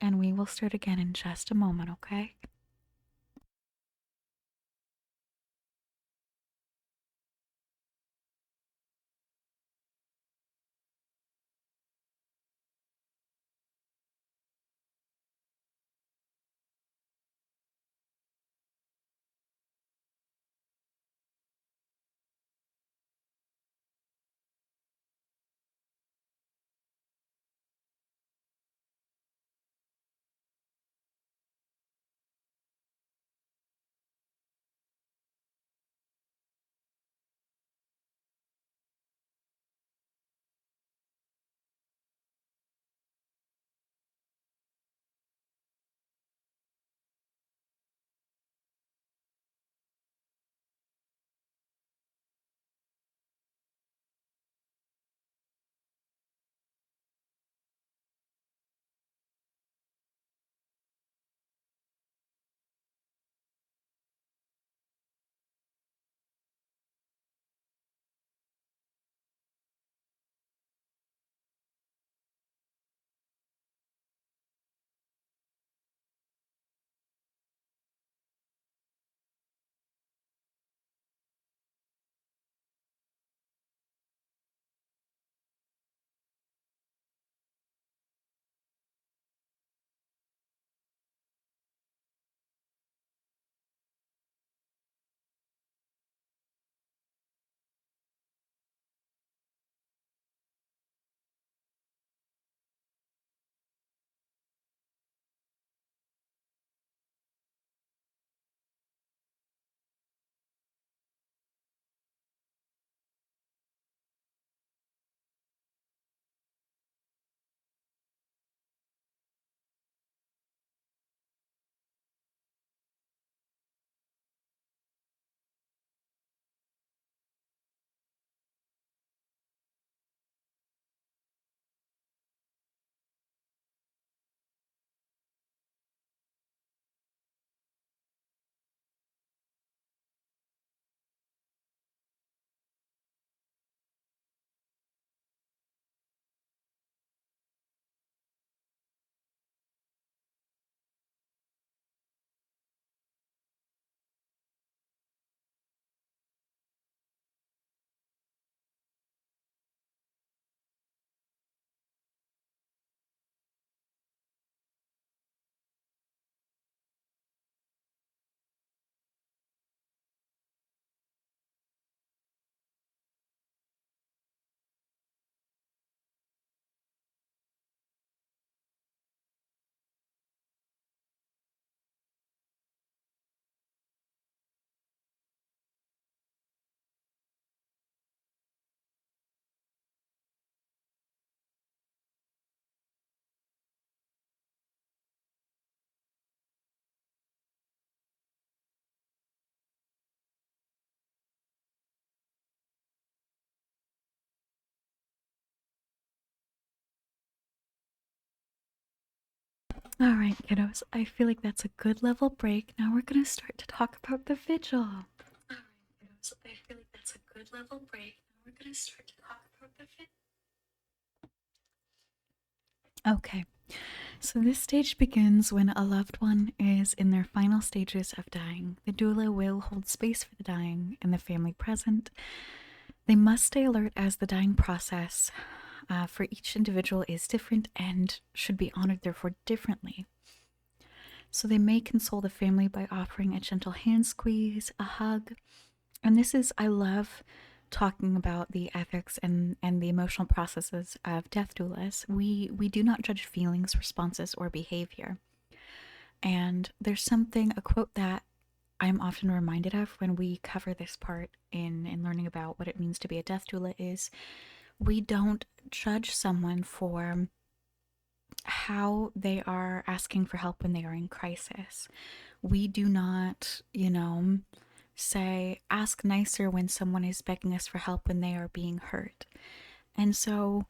And we will start again in just a moment, okay? All right, kiddos, I feel like that's a good level break. Now we're going to start to talk about the vigil. All right, kiddos, I feel like that's a good level break. Now we're going to start to talk about the vigil. Okay, so this stage begins when a loved one is in their final stages of dying. The doula will hold space for the dying and the family present. They must stay alert as the dying process for each individual is different and should be honored, therefore, differently. So they may console the family by offering a gentle hand squeeze, a hug. And this is, I love talking about the ethics and the emotional processes of death doulas. We do not judge feelings, responses, or behavior. And there's something, a quote that I'm often reminded of when we cover this part in learning about what it means to be a death doula is we don't judge someone for how they are asking for help when they are in crisis. We do not, say, ask nicer when someone is begging us for help when they are being hurt. And so,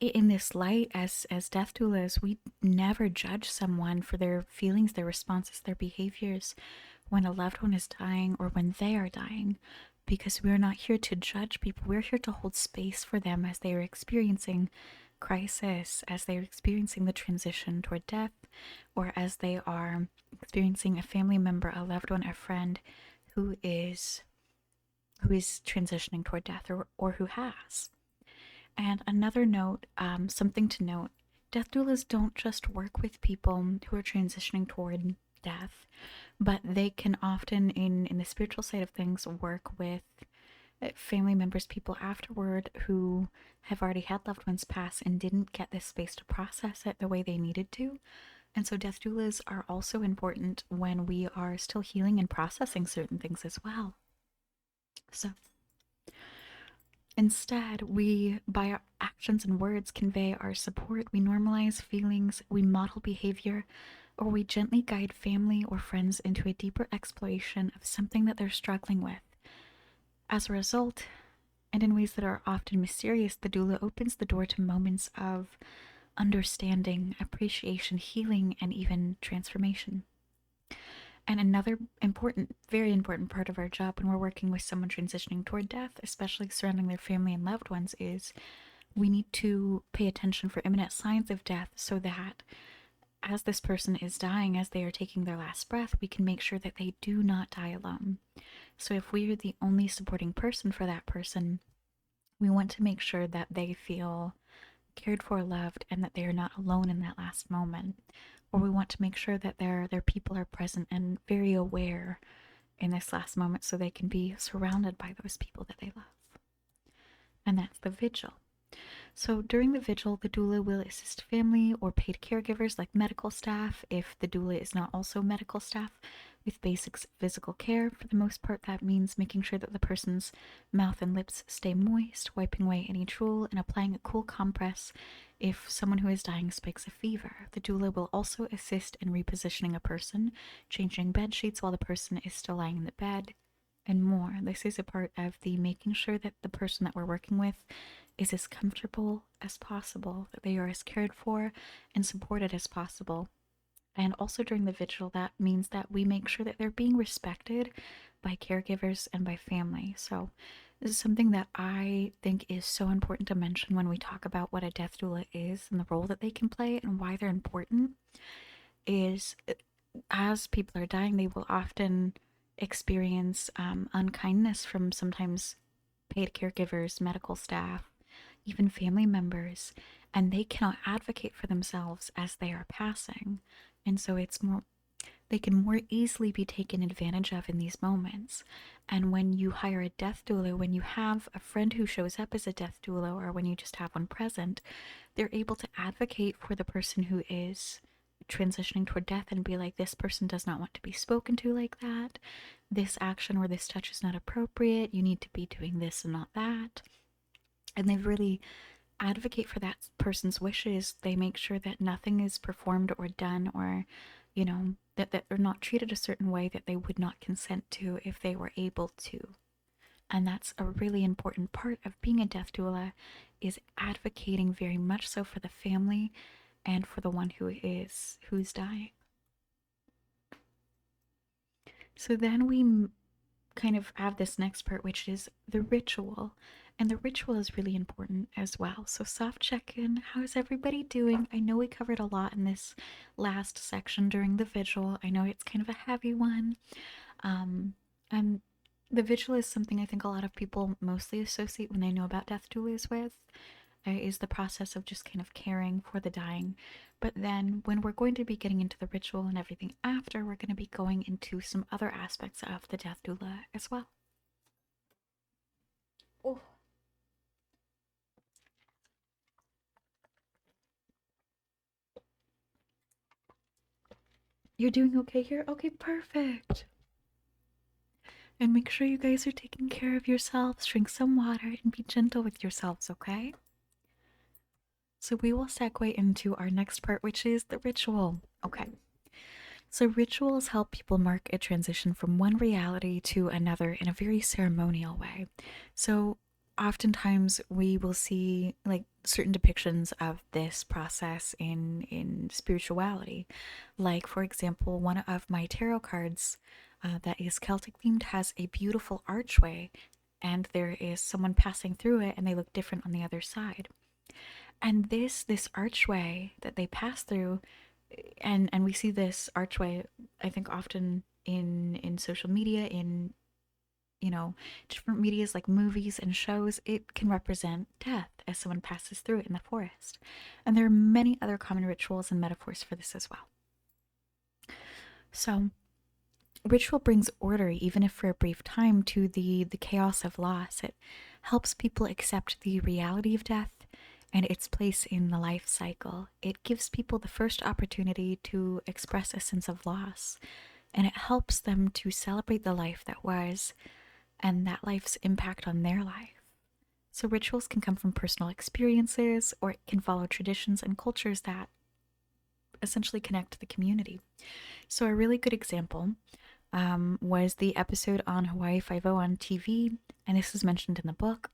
in this light, as death doulas, we never judge someone for their feelings, their responses, their behaviors when a loved one is dying or when they are dying, because we're not here to judge people. We're here to hold space for them as they are experiencing crisis, as they are experiencing the transition toward death, or as they are experiencing a family member, a loved one, a friend who is transitioning toward death, or who has. And another note, something to note, death doulas don't just work with people who are transitioning toward death, but they can often, in the spiritual side of things, work with family members, people afterward who have already had loved ones pass and didn't get this space to process it the way they needed to. And so death doulas are also important when we are still healing and processing certain things as well. So instead, we, by our actions and words, convey our support, we normalize feelings, we model behavior, or we gently guide family or friends into a deeper exploration of something that they're struggling with. As a result, and in ways that are often mysterious, the doula opens the door to moments of understanding, appreciation, healing, and even transformation. And another important, very important part of our job when we're working with someone transitioning toward death, especially surrounding their family and loved ones, is we need to pay attention for imminent signs of death so that as this person is dying, as they are taking their last breath, we can make sure that they do not die alone. So if we are the only supporting person for that person, we want to make sure that they feel cared for, loved, and that they are not alone in that last moment. Or we want to make sure that their people are present and very aware in this last moment so they can be surrounded by those people that they love. And that's the vigil. So during the vigil, the doula will assist family or paid caregivers like medical staff, if the doula is not also medical staff, with basic physical care. For the most part, that means making sure that the person's mouth and lips stay moist, wiping away any drool, and applying a cool compress if someone who is dying spikes a fever. The doula will also assist in repositioning a person, changing bed sheets while the person is still lying in the bed, and more. This is a part of the making sure that the person that we're working with is as comfortable as possible, that they are as cared for and supported as possible. And also during the vigil, that means that we make sure that they're being respected by caregivers and by family. So this is something that I think is so important to mention when we talk about what a death doula is and the role that they can play and why they're important. Is as people are dying, they will often experience unkindness from sometimes paid caregivers, medical staff, even family members, and they cannot advocate for themselves as they are passing. And so they can more easily be taken advantage of in these moments. And when you hire a death doula, when you have a friend who shows up as a death doula, or when you just have one present, they're able to advocate for the person who is transitioning toward death and be like, this person does not want to be spoken to like that. This action or this touch is not appropriate. You need to be doing this and not that. And they really advocate for that person's wishes. They make sure that nothing is performed or done, or, that they're not treated a certain way that they would not consent to if they were able to. And that's a really important part of being a death doula, is advocating very much so for the family and for the one who's dying. So then we kind of have this next part, which is the ritual. And the ritual is really important as well. So, soft check in. How's everybody doing? I know we covered a lot in this last section during the vigil. I know it's kind of a heavy one. And the vigil is something I think a lot of people mostly associate when they know about death doulas with, is the process of just kind of caring for the dying. But then when we're going to be getting into the ritual and everything after, we're going to be going into some other aspects of the death doula as well. Oh. You're doing okay here? Okay, perfect. And make sure you guys are taking care of yourselves. Drink some water and be gentle with yourselves, okay? So we will segue into our next part, which is the ritual. Okay. So rituals help people mark a transition from one reality to another in a very ceremonial way. So oftentimes we will see like certain depictions of this process in spirituality. Like for example, one of my tarot cards that is Celtic themed has a beautiful archway, and there is someone passing through it, and they look different on the other side. And this archway that they pass through, and we see this archway I think often in social media, in different medias like movies and shows. It can represent death as someone passes through it in the forest. And there are many other common rituals and metaphors for this as well. So ritual brings order, even if for a brief time, to the chaos of loss. It helps people accept the reality of death and its place in the life cycle. It gives people the first opportunity to express a sense of loss, and it helps them to celebrate the life that was and that life's impact on their life. So rituals can come from personal experiences, or it can follow traditions and cultures that essentially connect the community. So a really good example was the episode on Hawaii Five-O on TV, and this is mentioned in the book.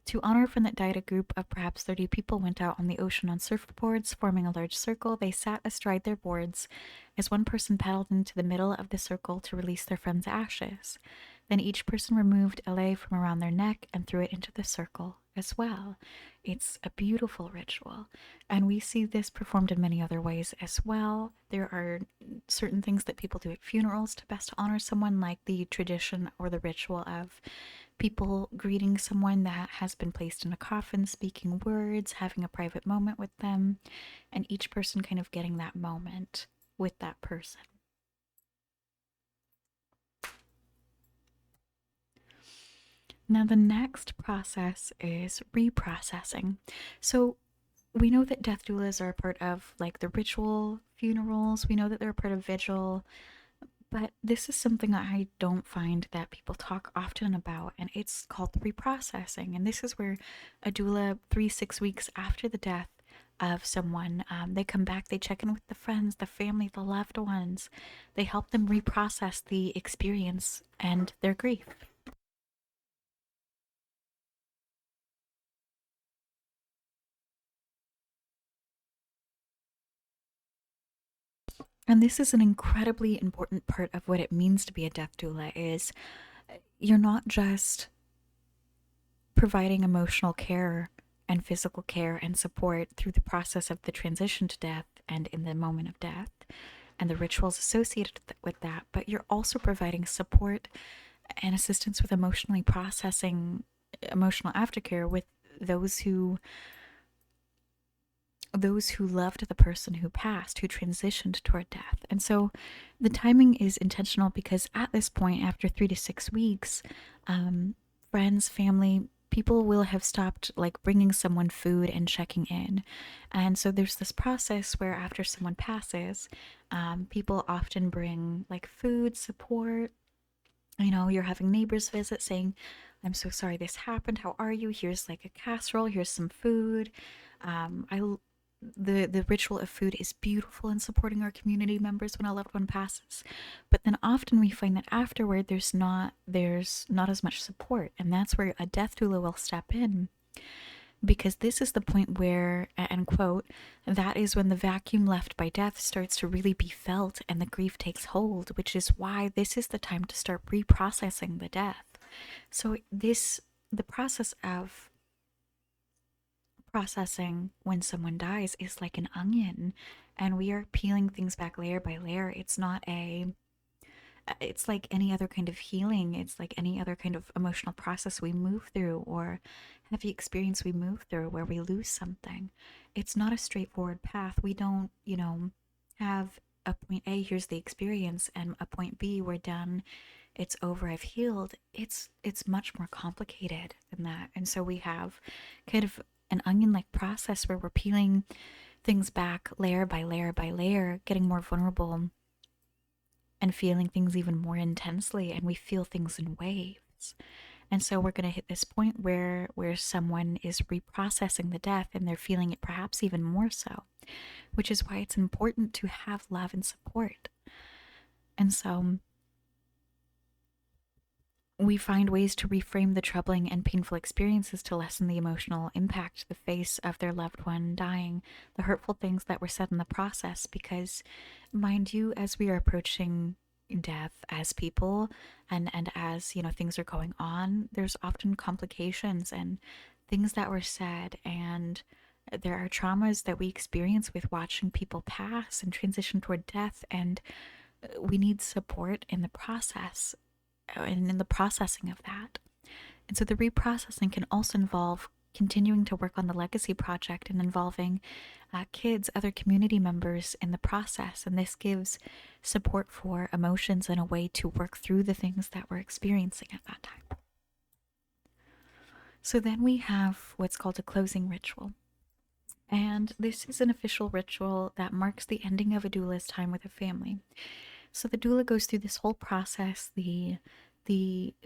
To honor a friend that died, a group of perhaps 30 people went out on the ocean on surfboards, forming a large circle. They sat astride their boards as one person paddled into the middle of the circle to release their friend's ashes. Then each person removed a lei from around their neck and threw it into the circle as well. It's a beautiful ritual, and we see this performed in many other ways as well. There are certain things that people do at funerals to best honor someone, like the tradition or the ritual of people greeting someone that has been placed in a coffin, speaking words, having a private moment with them, and each person kind of getting that moment with that person. Now, the next process is reprocessing. So, we know that death doulas are a part of like the ritual funerals. We know that they're a part of vigil, but this is something I don't find that people talk often about, and it's called reprocessing. And this is where a doula, 3-6 weeks after the death of someone, they come back, they check in with the friends, the family, the loved ones. They help them reprocess the experience and their grief. And this is an incredibly important part of what it means to be a death doula. Is you're not just providing emotional care and physical care and support through the process of the transition to death and in the moment of death and the rituals associated with that, but you're also providing support and assistance with emotionally processing emotional aftercare with those who loved the person who passed, who transitioned toward death. And so the timing is intentional because at this point, after 3 to 6 weeks, friends, family, people will have stopped like bringing someone food and checking in. And so there's this process where after someone passes, people often bring like food, support. You're having neighbors visit saying, I'm so sorry this happened. How are you? Here's like a casserole. Here's some food. The ritual of food is beautiful in supporting our community members when a loved one passes, but then often we find that afterward there's not as much support, and that's where a death doula will step in because this is the point where, and quote, that is when the vacuum left by death starts to really be felt and the grief takes hold, which is why this is the time to start reprocessing the death. So, the process of processing when someone dies is like an onion, and we are peeling things back layer by layer. It's like any other kind of healing. It's like any other kind of emotional process we move through or heavy experience we move through where we lose something. It's not a straightforward path. We don't, have a point A, here's the experience, and a point B, we're done, it's over, I've healed. It's much more complicated than that. And so we have kind of an onion-like process where we're peeling things back layer by layer by layer, getting more vulnerable and feeling things even more intensely, and we feel things in waves. And so we're going to hit this point where someone is reprocessing the death and they're feeling it perhaps even more so, which is why it's important to have love and support. And so we find ways to reframe the troubling and painful experiences to lessen the emotional impact the face of their loved one dying, the hurtful things that were said in the process. Because, mind you, as we are approaching death as people and as things are going on, there's often complications and things that were said, and there are traumas that we experience with watching people pass and transition toward death, and we need support in the process and in the processing of that. And so the reprocessing can also involve continuing to work on the legacy project and involving kids, other community members in the process. And this gives support for emotions and a way to work through the things that we're experiencing at that time. So then we have what's called a closing ritual. And this is an official ritual that marks the ending of a doula's time with a family. So the doula goes through this whole process, the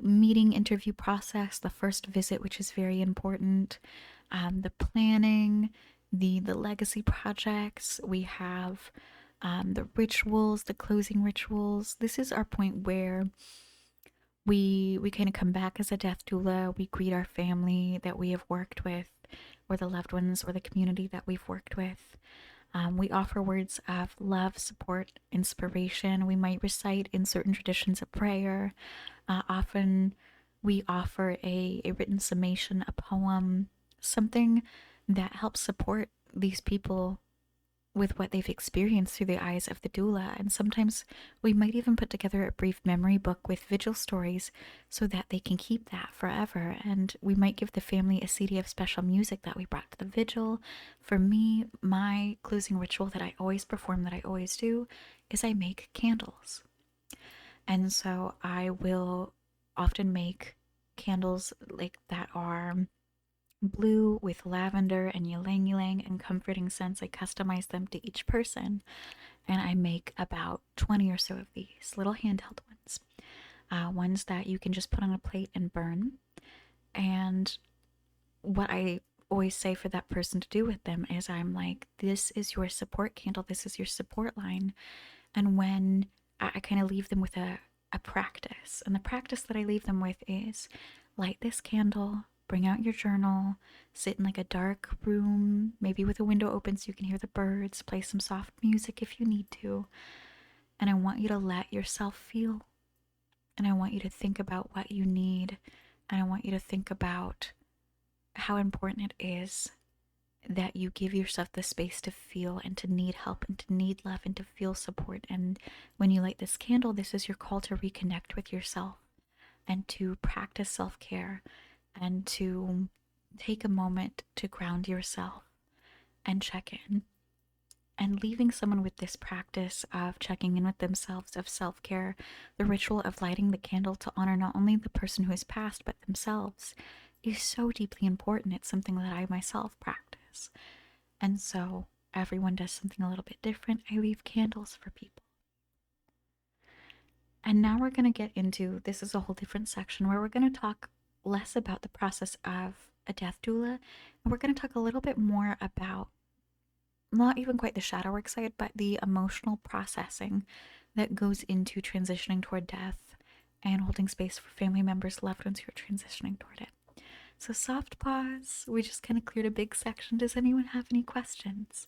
meeting interview process, the first visit, which is very important, the planning, the legacy projects. We have the rituals, the closing rituals. This is our point where we kind of come back as a death doula. We greet our family that we have worked with, or the loved ones, or the community that we've worked with. We offer words of love, support, inspiration. We might recite in certain traditions a prayer. Often we offer a written summation, a poem, something that helps support these people with what they've experienced through the eyes of the doula. And sometimes we might even put together a brief memory book with vigil stories so that they can keep that forever. And we might give the family a CD of special music that we brought to the vigil. For me, my closing ritual that I always perform, that I always do, is I make candles. And so I will often make candles like that are blue with lavender and ylang ylang and comforting scents. I customize them to each person, and I make about 20 or so of these little handheld ones, ones that you can just put on a plate and burn. And what I always say for that person to do with them is I'm like, this is your support candle, this is your support line. And when I kind of leave them with a practice, and the practice that I leave them with is light this candle, bring out your journal, sit in like a dark room, maybe with a window open so you can hear the birds, play some soft music if you need to. And I want you to let yourself feel. And I want you to think about what you need. And I want you to think about how important it is that you give yourself the space to feel and to need help and to need love and to feel support. And when you light this candle, this is your call to reconnect with yourself and to practice self-care and to take a moment to ground yourself and check in. And leaving someone with this practice of checking in with themselves, of self-care, the ritual of lighting the candle to honor not only the person who has passed, but themselves, is so deeply important. It's something that I myself practice. And so everyone does something a little bit different. I leave candles for people. And now we're going to get into, this is a whole different section where we're going to talk less about the process of a death doula, and we're going to talk a little bit more about not even quite the shadow work side, but the emotional processing that goes into transitioning toward death and holding space for family members, loved ones who are transitioning toward it. So, soft pause. We just kind of cleared a big section. Does anyone have any questions?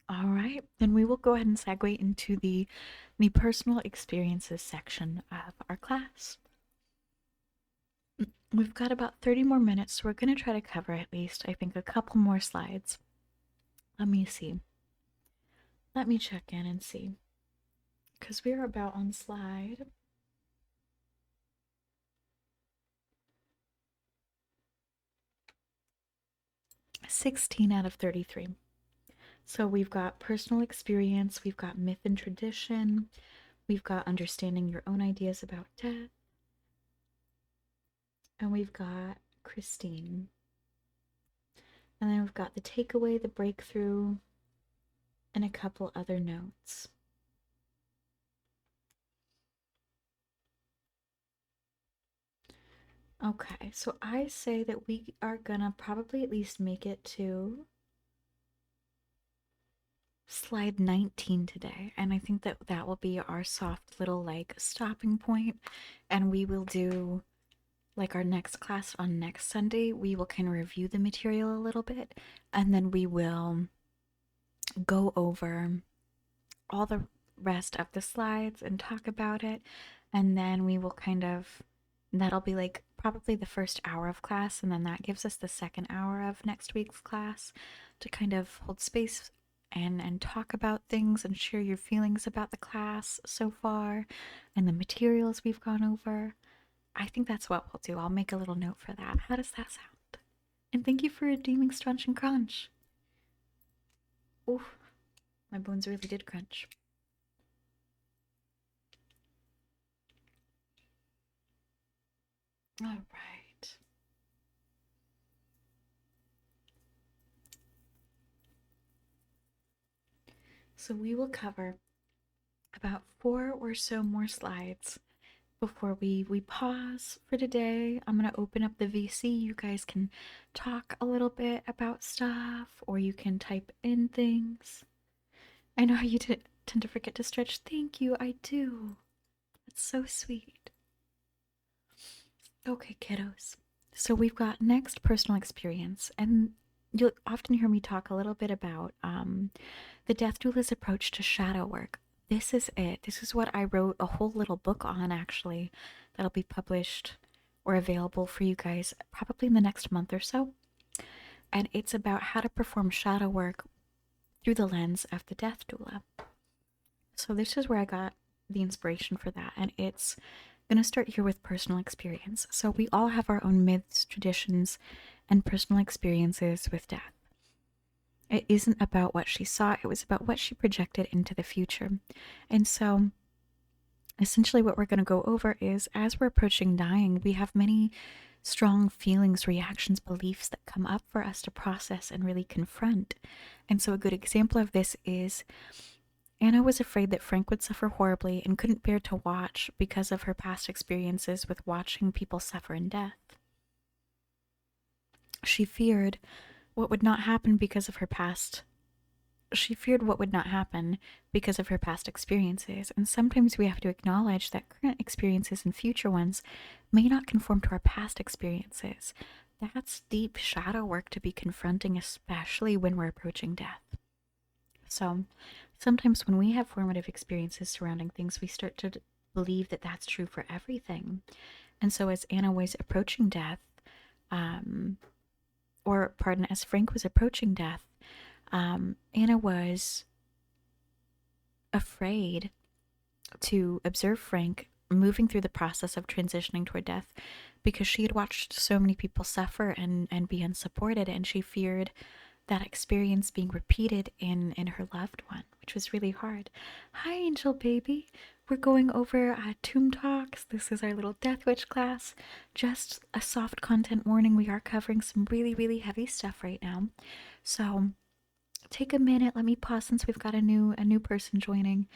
All right, then we will go ahead and segue into the personal experiences section of our class. We've got about 30 more minutes, so we're going to try to cover at least, I think, a couple more slides. Let me see. Let me check in and see. Because we're about on slide 16 out of 33. So we've got personal experience, we've got myth and tradition, we've got understanding your own ideas about death, and we've got Christine. And then we've got the takeaway, the breakthrough, and a couple other notes. Okay, so I say that we are gonna probably at least make it to slide 19 today, and I think that that will be our soft little like stopping point, and we will do like our next class on next Sunday. We will kind of review the material a little bit, and then we will go over all the rest of the slides and talk about it, and then we will kind of, that'll be like probably the first hour of class, and then that gives us the second hour of next week's class to kind of hold space and talk about things and share your feelings about the class so far and the materials we've gone over. I think that's what we'll do. I'll make a little note for that. How does that sound? And thank you for redeeming Strunch and Crunch. Ooh, my bones really did crunch. All right. So we will cover about 4 or so more slides before we pause for today. I'm going to open up the VC. You guys can talk a little bit about stuff, or you can type in things. I know you tend to forget to stretch. Thank you, I do. That's so sweet. Okay, kiddos. So we've got next personal experience, and you'll often hear me talk a little bit about the death doula's approach to shadow work. This is it. This is what I wrote a whole little book on, actually, that'll be published or available for you guys probably in the next month or so. And it's about how to perform shadow work through the lens of the death doula. So this is where I got the inspiration for that, and it's going to start here with personal experience. So we all have our own myths, traditions, and personal experiences with death. It isn't about what she saw, it was about what she projected into the future. And so essentially what we're going to go over is, as we're approaching dying, we have many strong feelings, reactions, beliefs that come up for us to process and really confront. And so a good example of this is Anna was afraid that Frank would suffer horribly and couldn't bear to watch because of her past experiences with watching people suffer in death. She feared what would not happen because of her past. She feared what would not happen because of her past experiences, and sometimes we have to acknowledge that current experiences and future ones may not conform to our past experiences. That's deep shadow work to be confronting, especially when we're approaching death. So sometimes when we have formative experiences surrounding things, we start to believe that that's true for everything. And so as Anna was approaching death, as Frank was approaching death, Anna was afraid to observe Frank moving through the process of transitioning toward death because she had watched so many people suffer and be unsupported, and she feared that experience being repeated in her loved one, which was really hard. Hi, Angel Baby. We're going over Tomb Talks. This is our little Death Witch class. Just a soft content warning. We are covering some really, really heavy stuff right now. So take a minute. Let me pause since we've got a new person joining.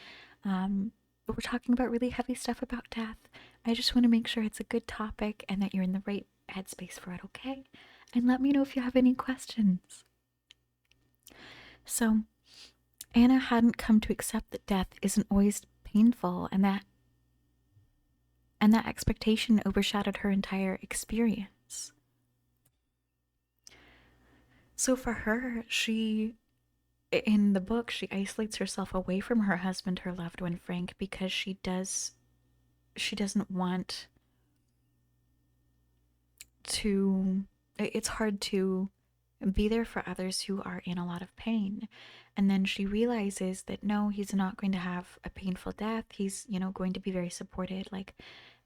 We're talking about really heavy stuff about death. I just want to make sure it's a good topic and that you're in the right headspace for it, okay? And let me know if you have any questions. So, Anna hadn't come to accept that death isn't always painful, and that expectation overshadowed her entire experience. So for her, in the book, she isolates herself away from her husband, her loved one Frank, because she doesn't want to, it's hard to be there for others who are in a lot of pain. And then she realizes that no, he's not going to have a painful death. He's, going to be very supported, like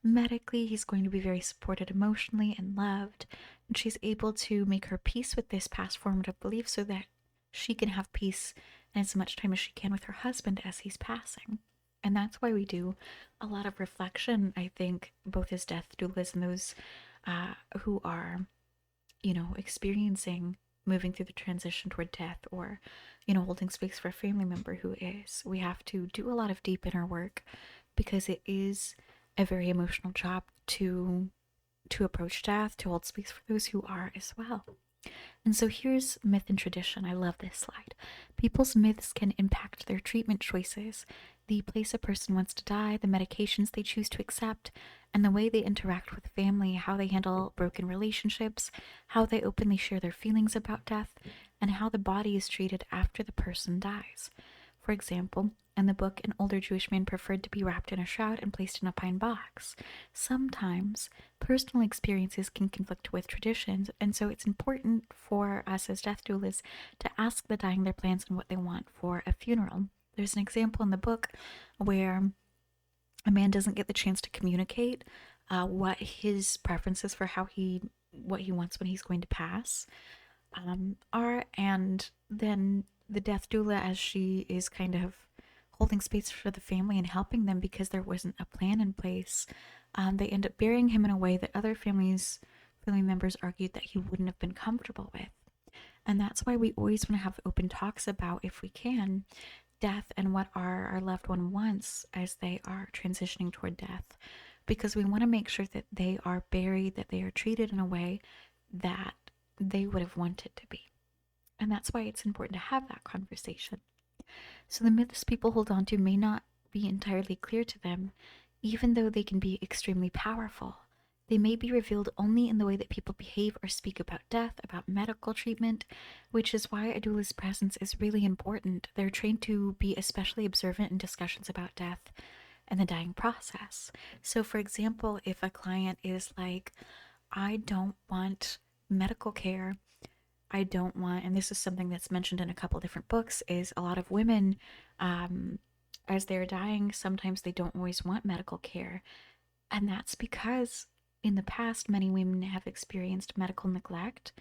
medically, he's going to be very supported emotionally and loved. And she's able to make her peace with this past formative belief so that she can have peace and as much time as she can with her husband as he's passing. And that's why we do a lot of reflection, I think, both as death doulas and those who are, experiencing moving through the transition toward death, or holding space for a family member who is. We have to do a lot of deep inner work because it is a very emotional job to approach death, to hold space for those who are as well. And so here's myth and tradition. I love this slide. People's myths can impact their treatment choices, the place a person wants to die, the medications they choose to accept, and the way they interact with family, how they handle broken relationships, how they openly share their feelings about death, and how the body is treated after the person dies. For example, in the book, an older Jewish man preferred to be wrapped in a shroud and placed in a pine box. Sometimes personal experiences can conflict with traditions, and so it's important for us as death doulas to ask the dying their plans and what they want for a funeral. There's an example in the book where a man doesn't get the chance to communicate what his preferences for what he wants when he's going to pass are, and then the death doula, as she is kind of holding space for the family and helping them because there wasn't a plan in place, they end up burying him in a way that other family members argued that he wouldn't have been comfortable with. And that's why we always want to have open talks about, if we can, death and what our loved one wants as they are transitioning toward death, because we want to make sure that they are buried, that they are treated in a way that they would have wanted to be. And that's why it's important to have that conversation. So the myths people hold on to may not be entirely clear to them, even though they can be extremely powerful. They may be revealed only in the way that people behave or speak about death, about medical treatment, which is why a doula's presence is really important. They're trained to be especially observant in discussions about death and the dying process. So, for example, if a client is like, I don't want medical care, I don't want, and this is something that's mentioned in a couple different books, is a lot of women, as they're dying, sometimes they don't always want medical care. And that's because in the past, many women have experienced medical neglect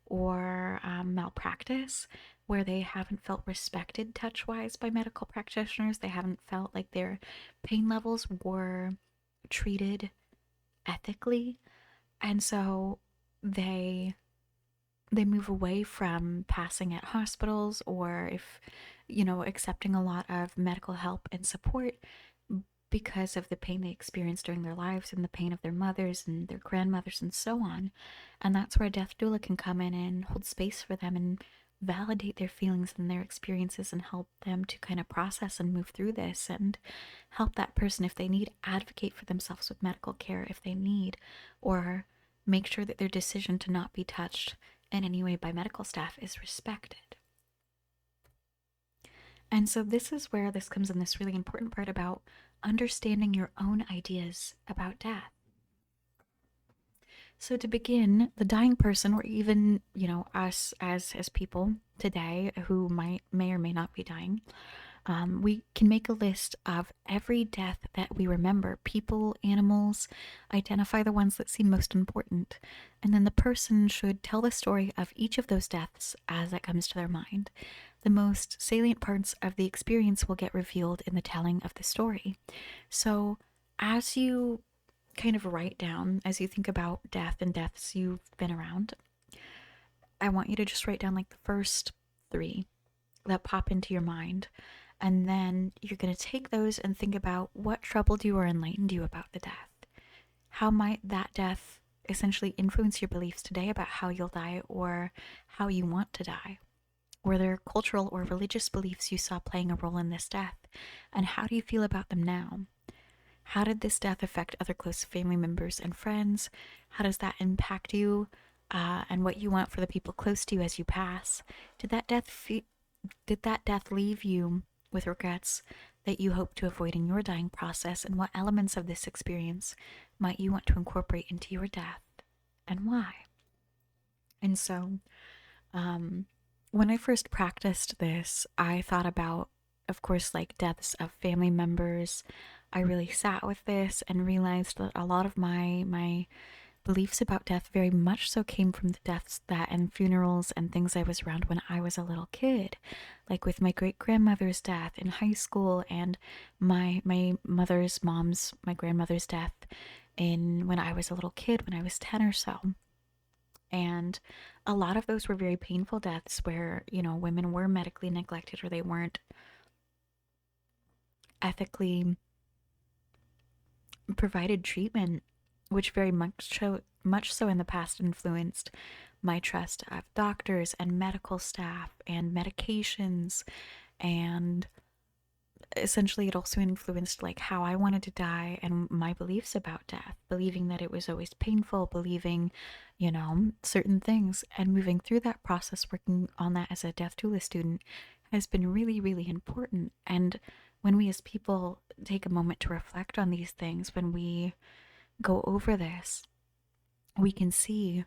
or malpractice, where they haven't felt respected touch-wise by medical practitioners. They haven't felt like their pain levels were treated ethically. And so they move away from passing at hospitals, or if accepting a lot of medical help and support because of the pain they experienced during their lives and the pain of their mothers and their grandmothers and so on. And that's where a death doula can come in and hold space for them and validate their feelings and their experiences and help them to kind of process and move through this, and help that person, if they need, advocate for themselves with medical care if they need, or make sure that their decision to not be touched in any way by medical staff is respected. And so this is where this comes in, this really important part about understanding your own ideas about death. So to begin, the dying person, or even, us as people today who may or may not be dying, We can make a list of every death that we remember, people, animals, identify the ones that seem most important, and then the person should tell the story of each of those deaths as it comes to their mind. The most salient parts of the experience will get revealed in the telling of the story. So, as you kind of write down, as you think about death and deaths you've been around, I want you to just write down like the first three that pop into your mind. And then you're going to take those and think about what troubled you or enlightened you about the death. How might that death essentially influence your beliefs today about how you'll die or how you want to die? Were there cultural or religious beliefs you saw playing a role in this death? And how do you feel about them now? How did this death affect other close family members and friends? How does that impact you and what you want for the people close to you as you pass? Did that death leave you with regrets that you hope to avoid in your dying process? And what elements of this experience might you want to incorporate into your death and why? And so, when I first practiced this, I thought about, of course, like deaths of family members. I really sat with this and realized that a lot of my beliefs about death very much so came from the deaths that and funerals and things I was around when I was a little kid, like with my great grandmother's death in high school and my my grandmother's death in when I was a little kid when I was 10 or so. And a lot of those were very painful deaths where, women were medically neglected or they weren't ethically provided treatment, which very much so in the past influenced my trust of doctors and medical staff and medications, and essentially it also influenced like how I wanted to die and my beliefs about death, believing that it was always painful, believing, certain things. And moving through that process, working on that as a death doula student has been really, really important. And when we as people take a moment to reflect on these things, when we go over this, we can see,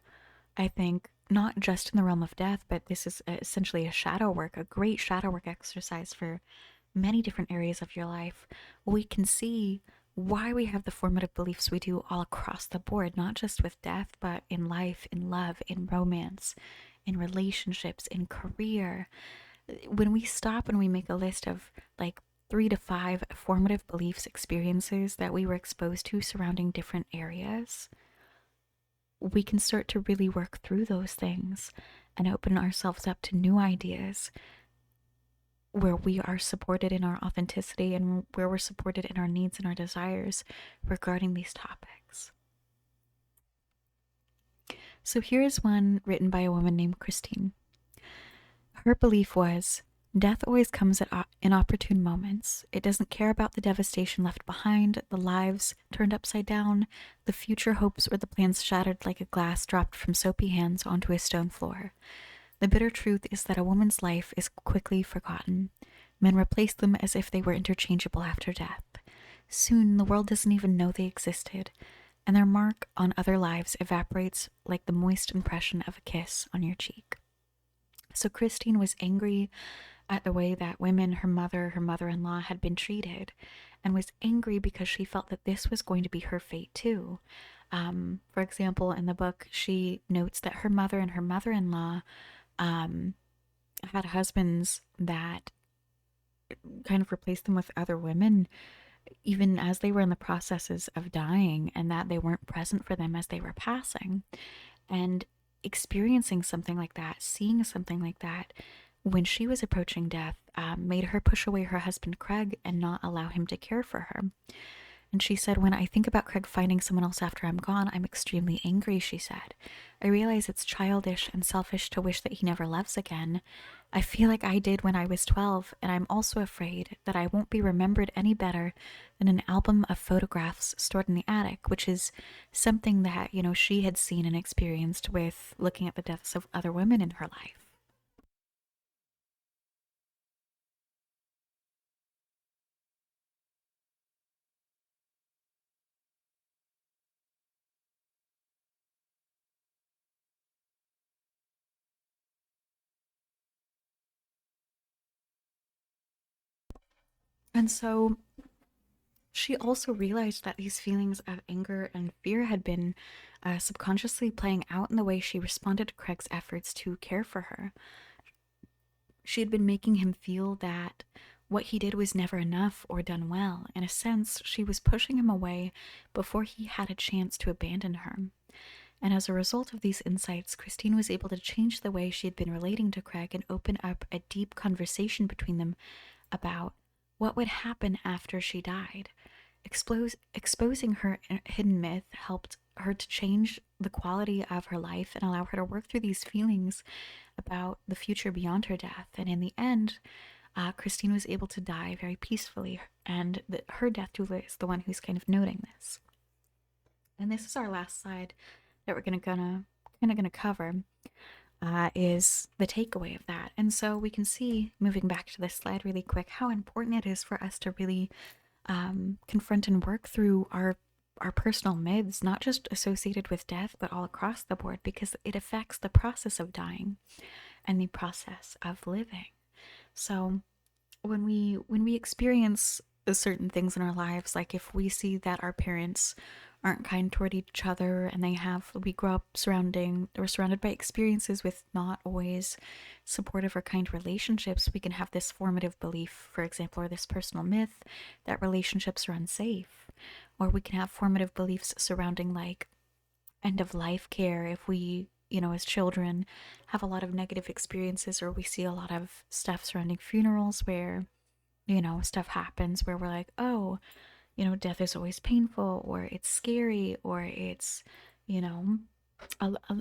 I think, not just in the realm of death, but this is essentially a shadow work, a great shadow work exercise for many different areas of your life. We can see why we have the formative beliefs we do all across the board, not just with death, but in life, in love, in romance, in relationships, in career. When we stop and we make a list of like 3 to 5 formative beliefs, experiences that we were exposed to surrounding different areas, we can start to really work through those things and open ourselves up to new ideas where we are supported in our authenticity and where we're supported in our needs and our desires regarding these topics. So here's one written by a woman named Christine. Her belief was, death always comes at inopportune moments. It doesn't care about the devastation left behind, the lives turned upside down, the future hopes or the plans shattered like a glass dropped from soapy hands onto a stone floor. The bitter truth is that a woman's life is quickly forgotten. Men replace them as if they were interchangeable after death. Soon, the world doesn't even know they existed, and their mark on other lives evaporates like the moist impression of a kiss on your cheek. So Christine was angry at the way that women, her mother-in-law, had been treated, and was angry because she felt that this was going to be her fate too. For example, in the book, she notes that her mother and her mother-in-law had husbands that kind of replaced them with other women, even as they were in the processes of dying, and that they weren't present for them as they were passing. And experiencing something like that, seeing something like that when she was approaching death, made her push away her husband Craig and not allow him to care for her. And she said, when I think about Craig finding someone else after I'm gone, I'm extremely angry, she said. I realize it's childish and selfish to wish that he never loves again. I feel like I did when I was 12, and I'm also afraid that I won't be remembered any better than an album of photographs stored in the attic, which is something that, she had seen and experienced with looking at the deaths of other women in her life. And so she also realized that these feelings of anger and fear had been subconsciously playing out in the way she responded to Craig's efforts to care for her. She had been making him feel that what he did was never enough or done well. In a sense, she was pushing him away before he had a chance to abandon her. And as a result of these insights, Christine was able to change the way she had been relating to Craig and open up a deep conversation between them about what would happen after she died. Exposing her hidden myth helped her to change the quality of her life and allow her to work through these feelings about the future beyond her death. And in the end, Christine was able to die very peacefully, and her death doula is the one who's kind of noting this. And this is our last slide that we're gonna cover. Is the takeaway of that. And so we can see, moving back to this slide really quick, how important it is for us to really confront and work through our personal myths, not just associated with death, but all across the board, because it affects the process of dying and the process of living. So when we experience certain things in our lives, like if we see that our parents aren't kind toward each other and we grow up surrounded by experiences with not always supportive or kind relationships, we can have this formative belief, for example, or this personal myth that relationships are unsafe. Or we can have formative beliefs surrounding like end of life care if we, as children have a lot of negative experiences, or we see a lot of stuff surrounding funerals where, stuff happens where we're like, oh, death is always painful, or it's scary, or it's, you know,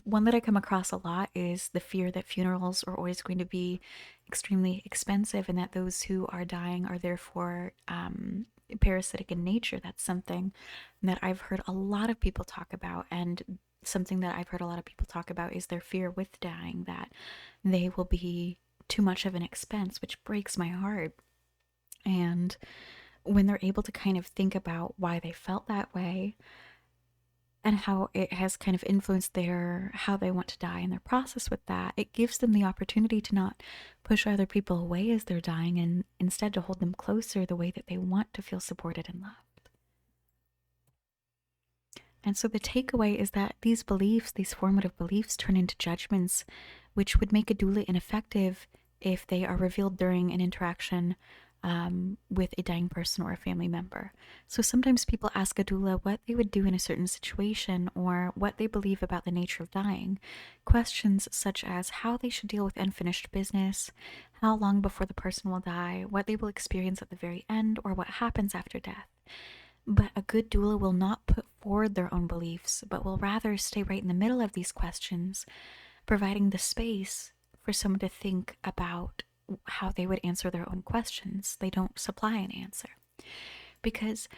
one that I come across a lot is the fear that funerals are always going to be extremely expensive and that those who are dying are therefore parasitic in nature. That's something that I've heard a lot of people talk about, and something that I've heard a lot of people talk about is their fear with dying, that they will be too much of an expense, which breaks my heart. And when they're able to kind of think about why they felt that way and how it has kind of influenced their how they want to die and their process with that, it gives them the opportunity to not push other people away as they're dying, and instead to hold them closer the way that they want to feel supported and loved. And so the takeaway is that these beliefs, these formative beliefs, turn into judgments, which would make a doula ineffective if they are revealed during an interaction with a dying person or a family member. So sometimes people ask a doula what they would do in a certain situation or what they believe about the nature of dying. Questions such as how they should deal with unfinished business, how long before the person will die, what they will experience at the very end, or what happens after death. But a good doula will not put forward their own beliefs, but will rather stay right in the middle of these questions, providing the space for someone to think about how they would answer their own questions. They don't supply an answer. Because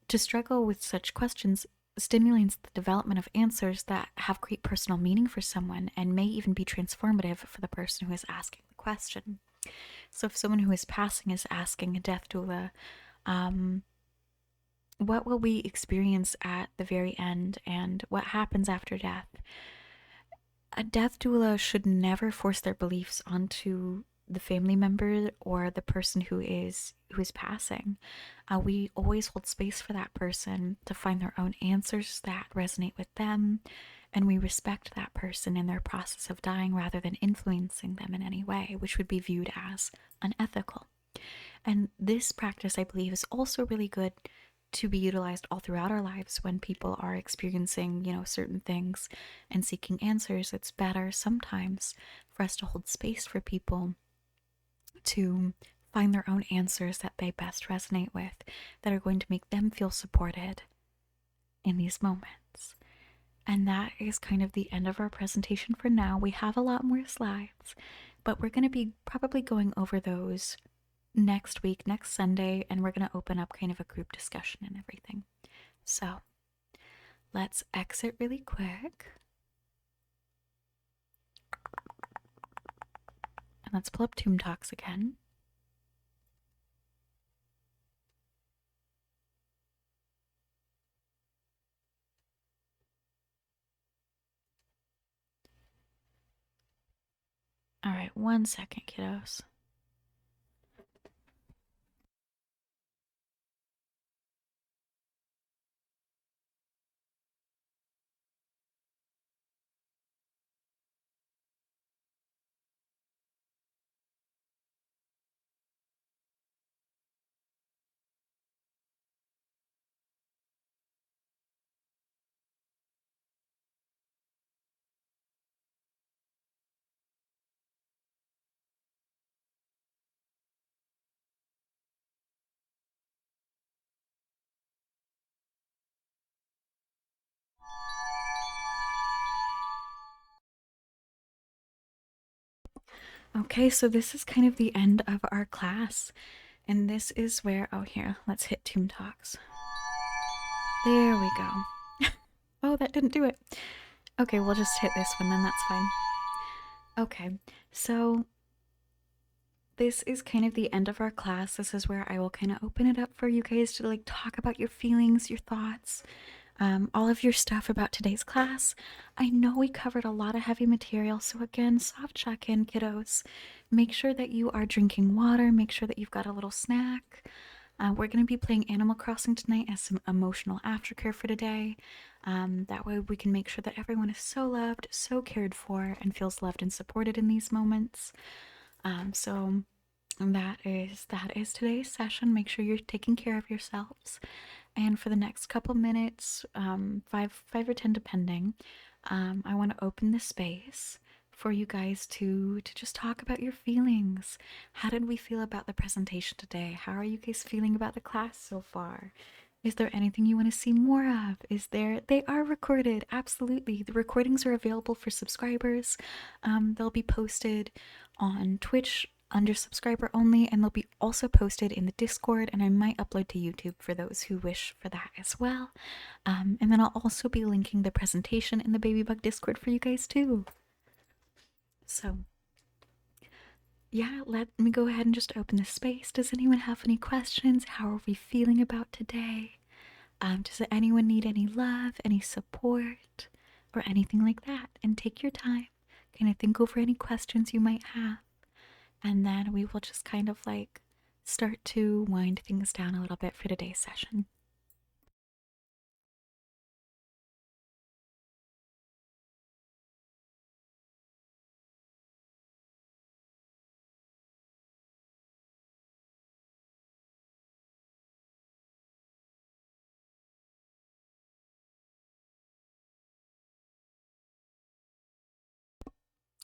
to struggle with such questions stimulates the development of answers that have great personal meaning for someone and may even be transformative for the person who is asking the question. So if someone who is passing is asking a death doula, what will we experience at the very end and what happens after death? A death doula should never force their beliefs onto the family member or the person who is passing. We always hold space for that person to find their own answers that resonate with them, and we respect that person in their process of dying rather than influencing them in any way, which would be viewed as unethical. And this practice, I believe, is also really good to be utilized all throughout our lives when people are experiencing, certain things and seeking answers. It's better sometimes for us to hold space for people to find their own answers that they best resonate with, that are going to make them feel supported in these moments. And that is kind of the end of our presentation for now. We have a lot more slides, but we're going to be probably going over those next week, next Sunday, and we're going to open up kind of a group discussion and everything. So let's exit really quick. And let's pull up Tomb Talks again. All right, 1 second, kiddos. Okay, so this is kind of the end of our class. And this is where, oh, here, let's hit Tomb Talks. There we go. Oh, that didn't do it. Okay, we'll just hit this one then, that's fine. Okay, so this is kind of the end of our class. This is where I will kind of open it up for you guys to like talk about your feelings, your thoughts, all of your stuff about today's class. I know we covered a lot of heavy material, so again, soft check in, kiddos. Make sure that you are drinking water, make sure that you've got a little snack. We're going to be playing Animal Crossing tonight as some emotional aftercare for today. That way, we can make sure that everyone is so loved, so cared for, and feels loved and supported in these moments. So that is today's session. Make sure you're taking care of yourselves. And for the next couple minutes, five or 10 depending, I want to open the space for you guys to just talk about your feelings. How did we feel about the presentation today? How are you guys feeling about the class so far? Is there anything you want to see more of? They are recorded, absolutely. The recordings are available for subscribers. They'll be posted on Twitch under subscriber only, and they'll be also posted in the Discord, and I might upload to YouTube for those who wish for that as well. And then I'll also be linking the presentation in the Babybug Discord for you guys too. So, yeah, let me go ahead and just open the space. Does anyone have any questions? How are we feeling about today? Does anyone need any love, any support, or anything like that? And take your time, kind of think over any questions you might have, and then we will just kind of like start to wind things down a little bit for today's session.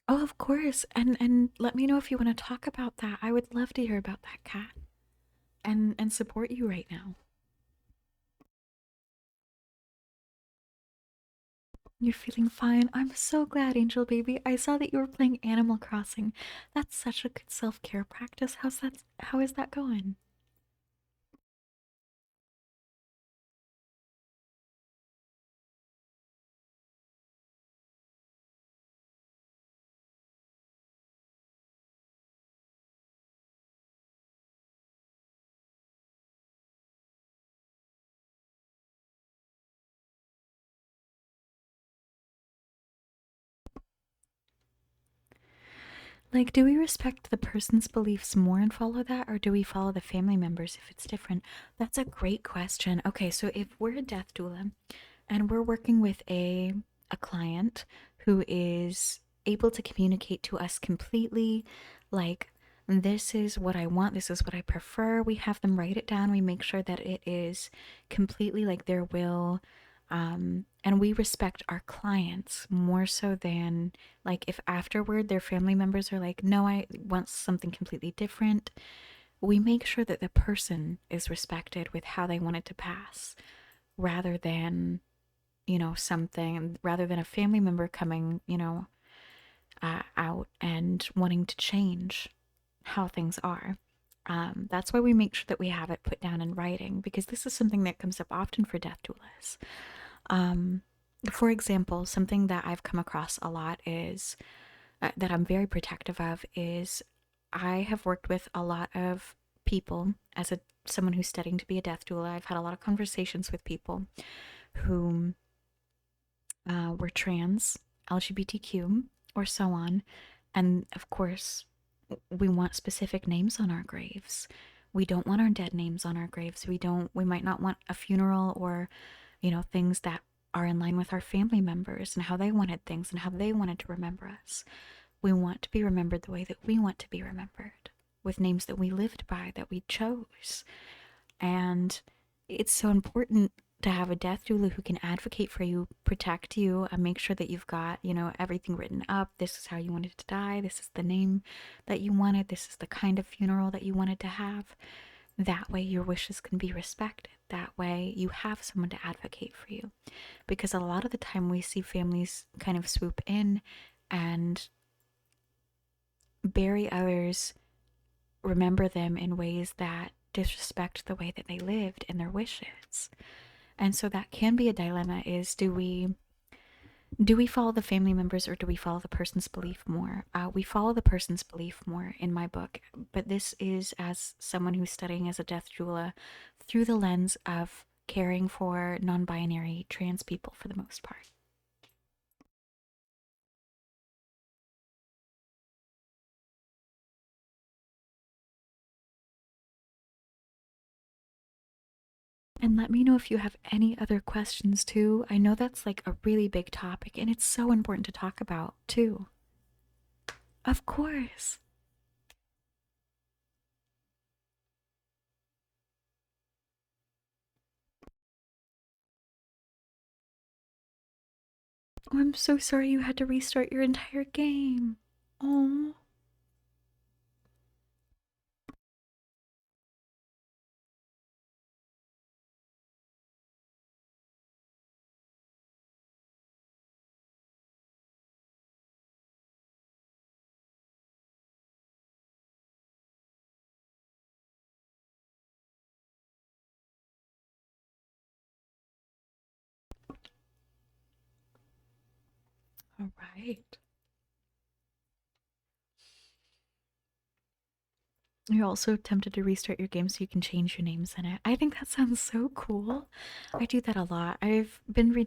Oh, of course. And let me know if you want to talk about that. I would love to hear about that, cat. And support you right now. You're feeling fine. I'm so glad, Angel Baby. I saw that you were playing Animal Crossing. That's such a good self-care practice. How is that going? Like, do we respect the person's beliefs more and follow that, or do we follow the family members if it's different? That's a great question. Okay, so if we're a death doula and we're working with a client who is able to communicate to us completely, like, this is what I want, this is what I prefer, we have them write it down, we make sure that it is completely like their will. And we respect our clients more so than like if afterward their family members are like, no, I want something completely different. We make sure that the person is respected with how they want it to pass rather than, rather than a family member coming, out and wanting to change how things are. That's why we make sure that we have it put down in writing, because this is something that comes up often for death doulas. For example, something that I've come across a lot is that I'm very protective of is I have worked with a lot of people as someone who's studying to be a death doula. I've had a lot of conversations with people who were trans, LGBTQ, or so on. And of course, we want specific names on our graves. We don't want our dead names on our graves. We might not want a funeral or, things that are in line with our family members and how they wanted things and how they wanted to remember us. We want to be remembered the way that we want to be remembered, with names that we lived by, that we chose. And it's so important to have a death doula who can advocate for you, protect you, and make sure that you've got, everything written up. This is how you wanted to die. This is the name that you wanted. This is the kind of funeral that you wanted to have. That way your wishes can be respected. That way you have someone to advocate for you. Because a lot of the time we see families kind of swoop in and bury others, remember them in ways that disrespect the way that they lived and their wishes. And so that can be a dilemma, is do we follow the family members or do we follow the person's belief more? We follow the person's belief more in my book, but this is as someone who's studying as a death doula through the lens of caring for non-binary trans people for the most part. And let me know if you have any other questions too. I know that's like a really big topic and it's so important to talk about too. Of course. Oh, I'm so sorry you had to restart your entire game. Oh. All right. You're also tempted to restart your game so you can change your names in it. I think that sounds so cool. I do that a lot. I've been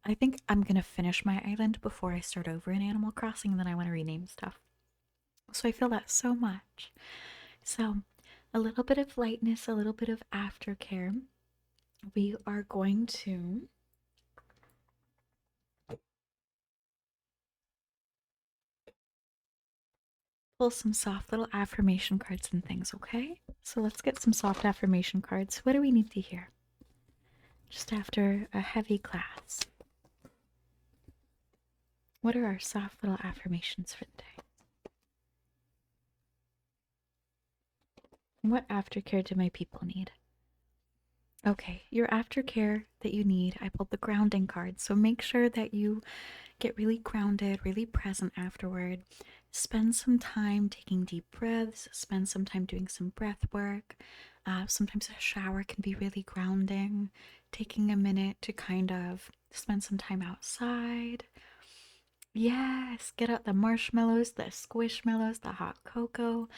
I think I'm gonna finish my island before I start over in Animal Crossing, and then I want to rename stuff. So I feel that so much. So, a little bit of lightness, a little bit of aftercare. We are going to pull some soft little affirmation cards and things, okay? So let's get some soft affirmation cards. What do we need to hear? Just after a heavy class. What are our soft little affirmations for the day? What aftercare do my people need? Okay, your aftercare that you need, I pulled the grounding card. So make sure that you get really grounded, really present afterward. Spend some time taking deep breaths, spend some time doing some breath work. Sometimes a shower can be really grounding. Taking a minute to kind of spend some time outside. Yes, get out the marshmallows, the squishmallows, the hot cocoa.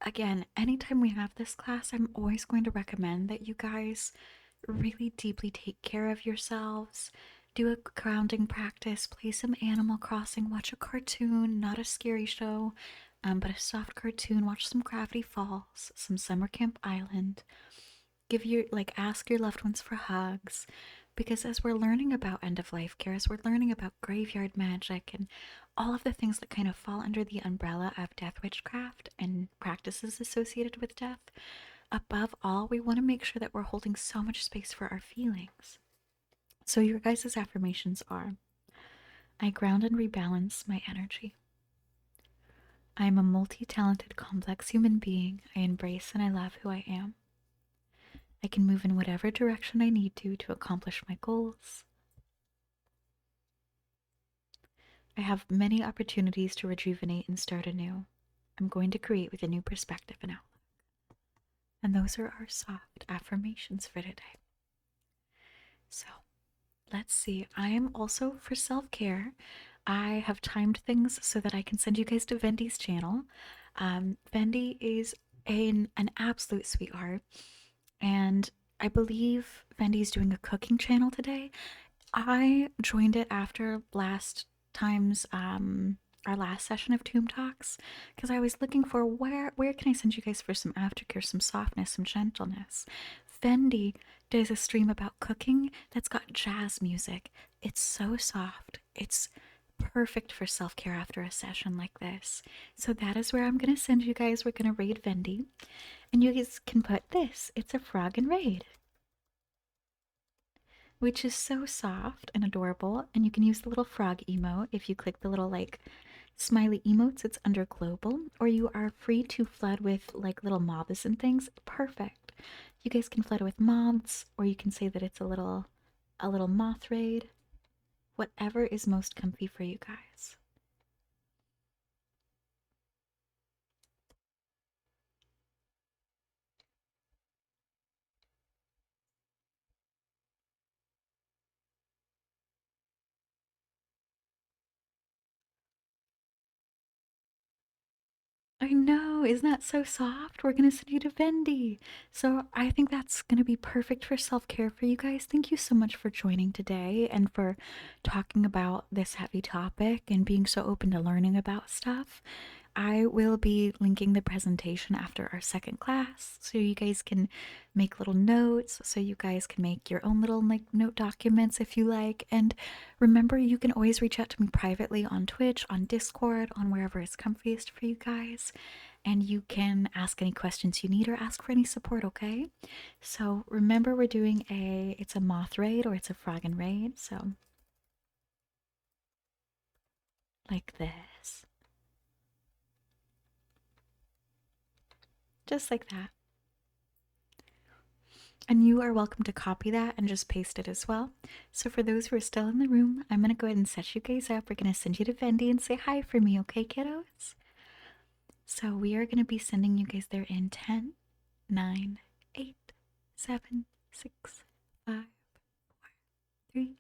Again, anytime we have this class, I'm always going to recommend that you guys really deeply take care of yourselves. Do a grounding practice, play some Animal Crossing, watch a cartoon, not a scary show, but a soft cartoon. Watch some Gravity Falls, some Summer Camp Island. Ask your loved ones for hugs. Because as we're learning about end of life care, as we're learning about graveyard magic and all of the things that kind of fall under the umbrella of death witchcraft and practices associated with death, above all, we want to make sure that we're holding so much space for our feelings. So, your guys' affirmations are: I ground and rebalance my energy. I am a multi talented, complex human being. I embrace and I love who I am. I can move in whatever direction I need to accomplish my goals. I have many opportunities to rejuvenate and start anew. I'm going to create with a new perspective and outlook. And those are our soft affirmations for today. So, let's see. I am also for self care. I have timed things so that I can send you guys to Vendy's channel. Vendy is an absolute sweetheart, and I believe Vendy's doing a cooking channel today. I joined it after last time's our last session of Tomb Talks because I was looking for where can I send you guys for some aftercare, some softness, some gentleness. Fendi does a stream about cooking that's got jazz music. It's so soft. It's perfect for self-care after a session like this. So that is where I'm gonna send you guys. We're gonna raid Fendi. And you guys can put this. It's a frog and raid, which is so soft and adorable. And you can use the little frog emote if you click the little like smiley emotes. It's under global, or you are free to flood with like little moths and things. Perfect. You guys can flood with moths, or you can say that it's a little moth raid. Whatever is most comfy for you guys. I know, isn't that so soft? We're gonna send you to Vendi. So I think that's gonna be perfect for self-care for you guys. Thank you so much for joining today and for talking about this heavy topic and being so open to learning about stuff. I will be linking the presentation after our second class so you guys can make little notes, so you guys can make your own little like note documents if you like. And remember, you can always reach out to me privately on Twitch, on Discord, on wherever is comfiest for you guys. And you can ask any questions you need or ask for any support, okay? So remember, we're doing it's a moth raid or it's a froggen raid. So like this. Just like that. And you are welcome to copy that and just paste it as well. So for those who are still in the room, I'm going to go ahead and set you guys up. We're going to send you to Vendi and say hi for me, okay, kiddos? So we are going to be sending you guys there in 10, 9, 8, 7, 6, 5, 4, 3,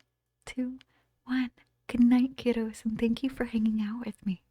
2, 1. Good night, kiddos, and thank you for hanging out with me.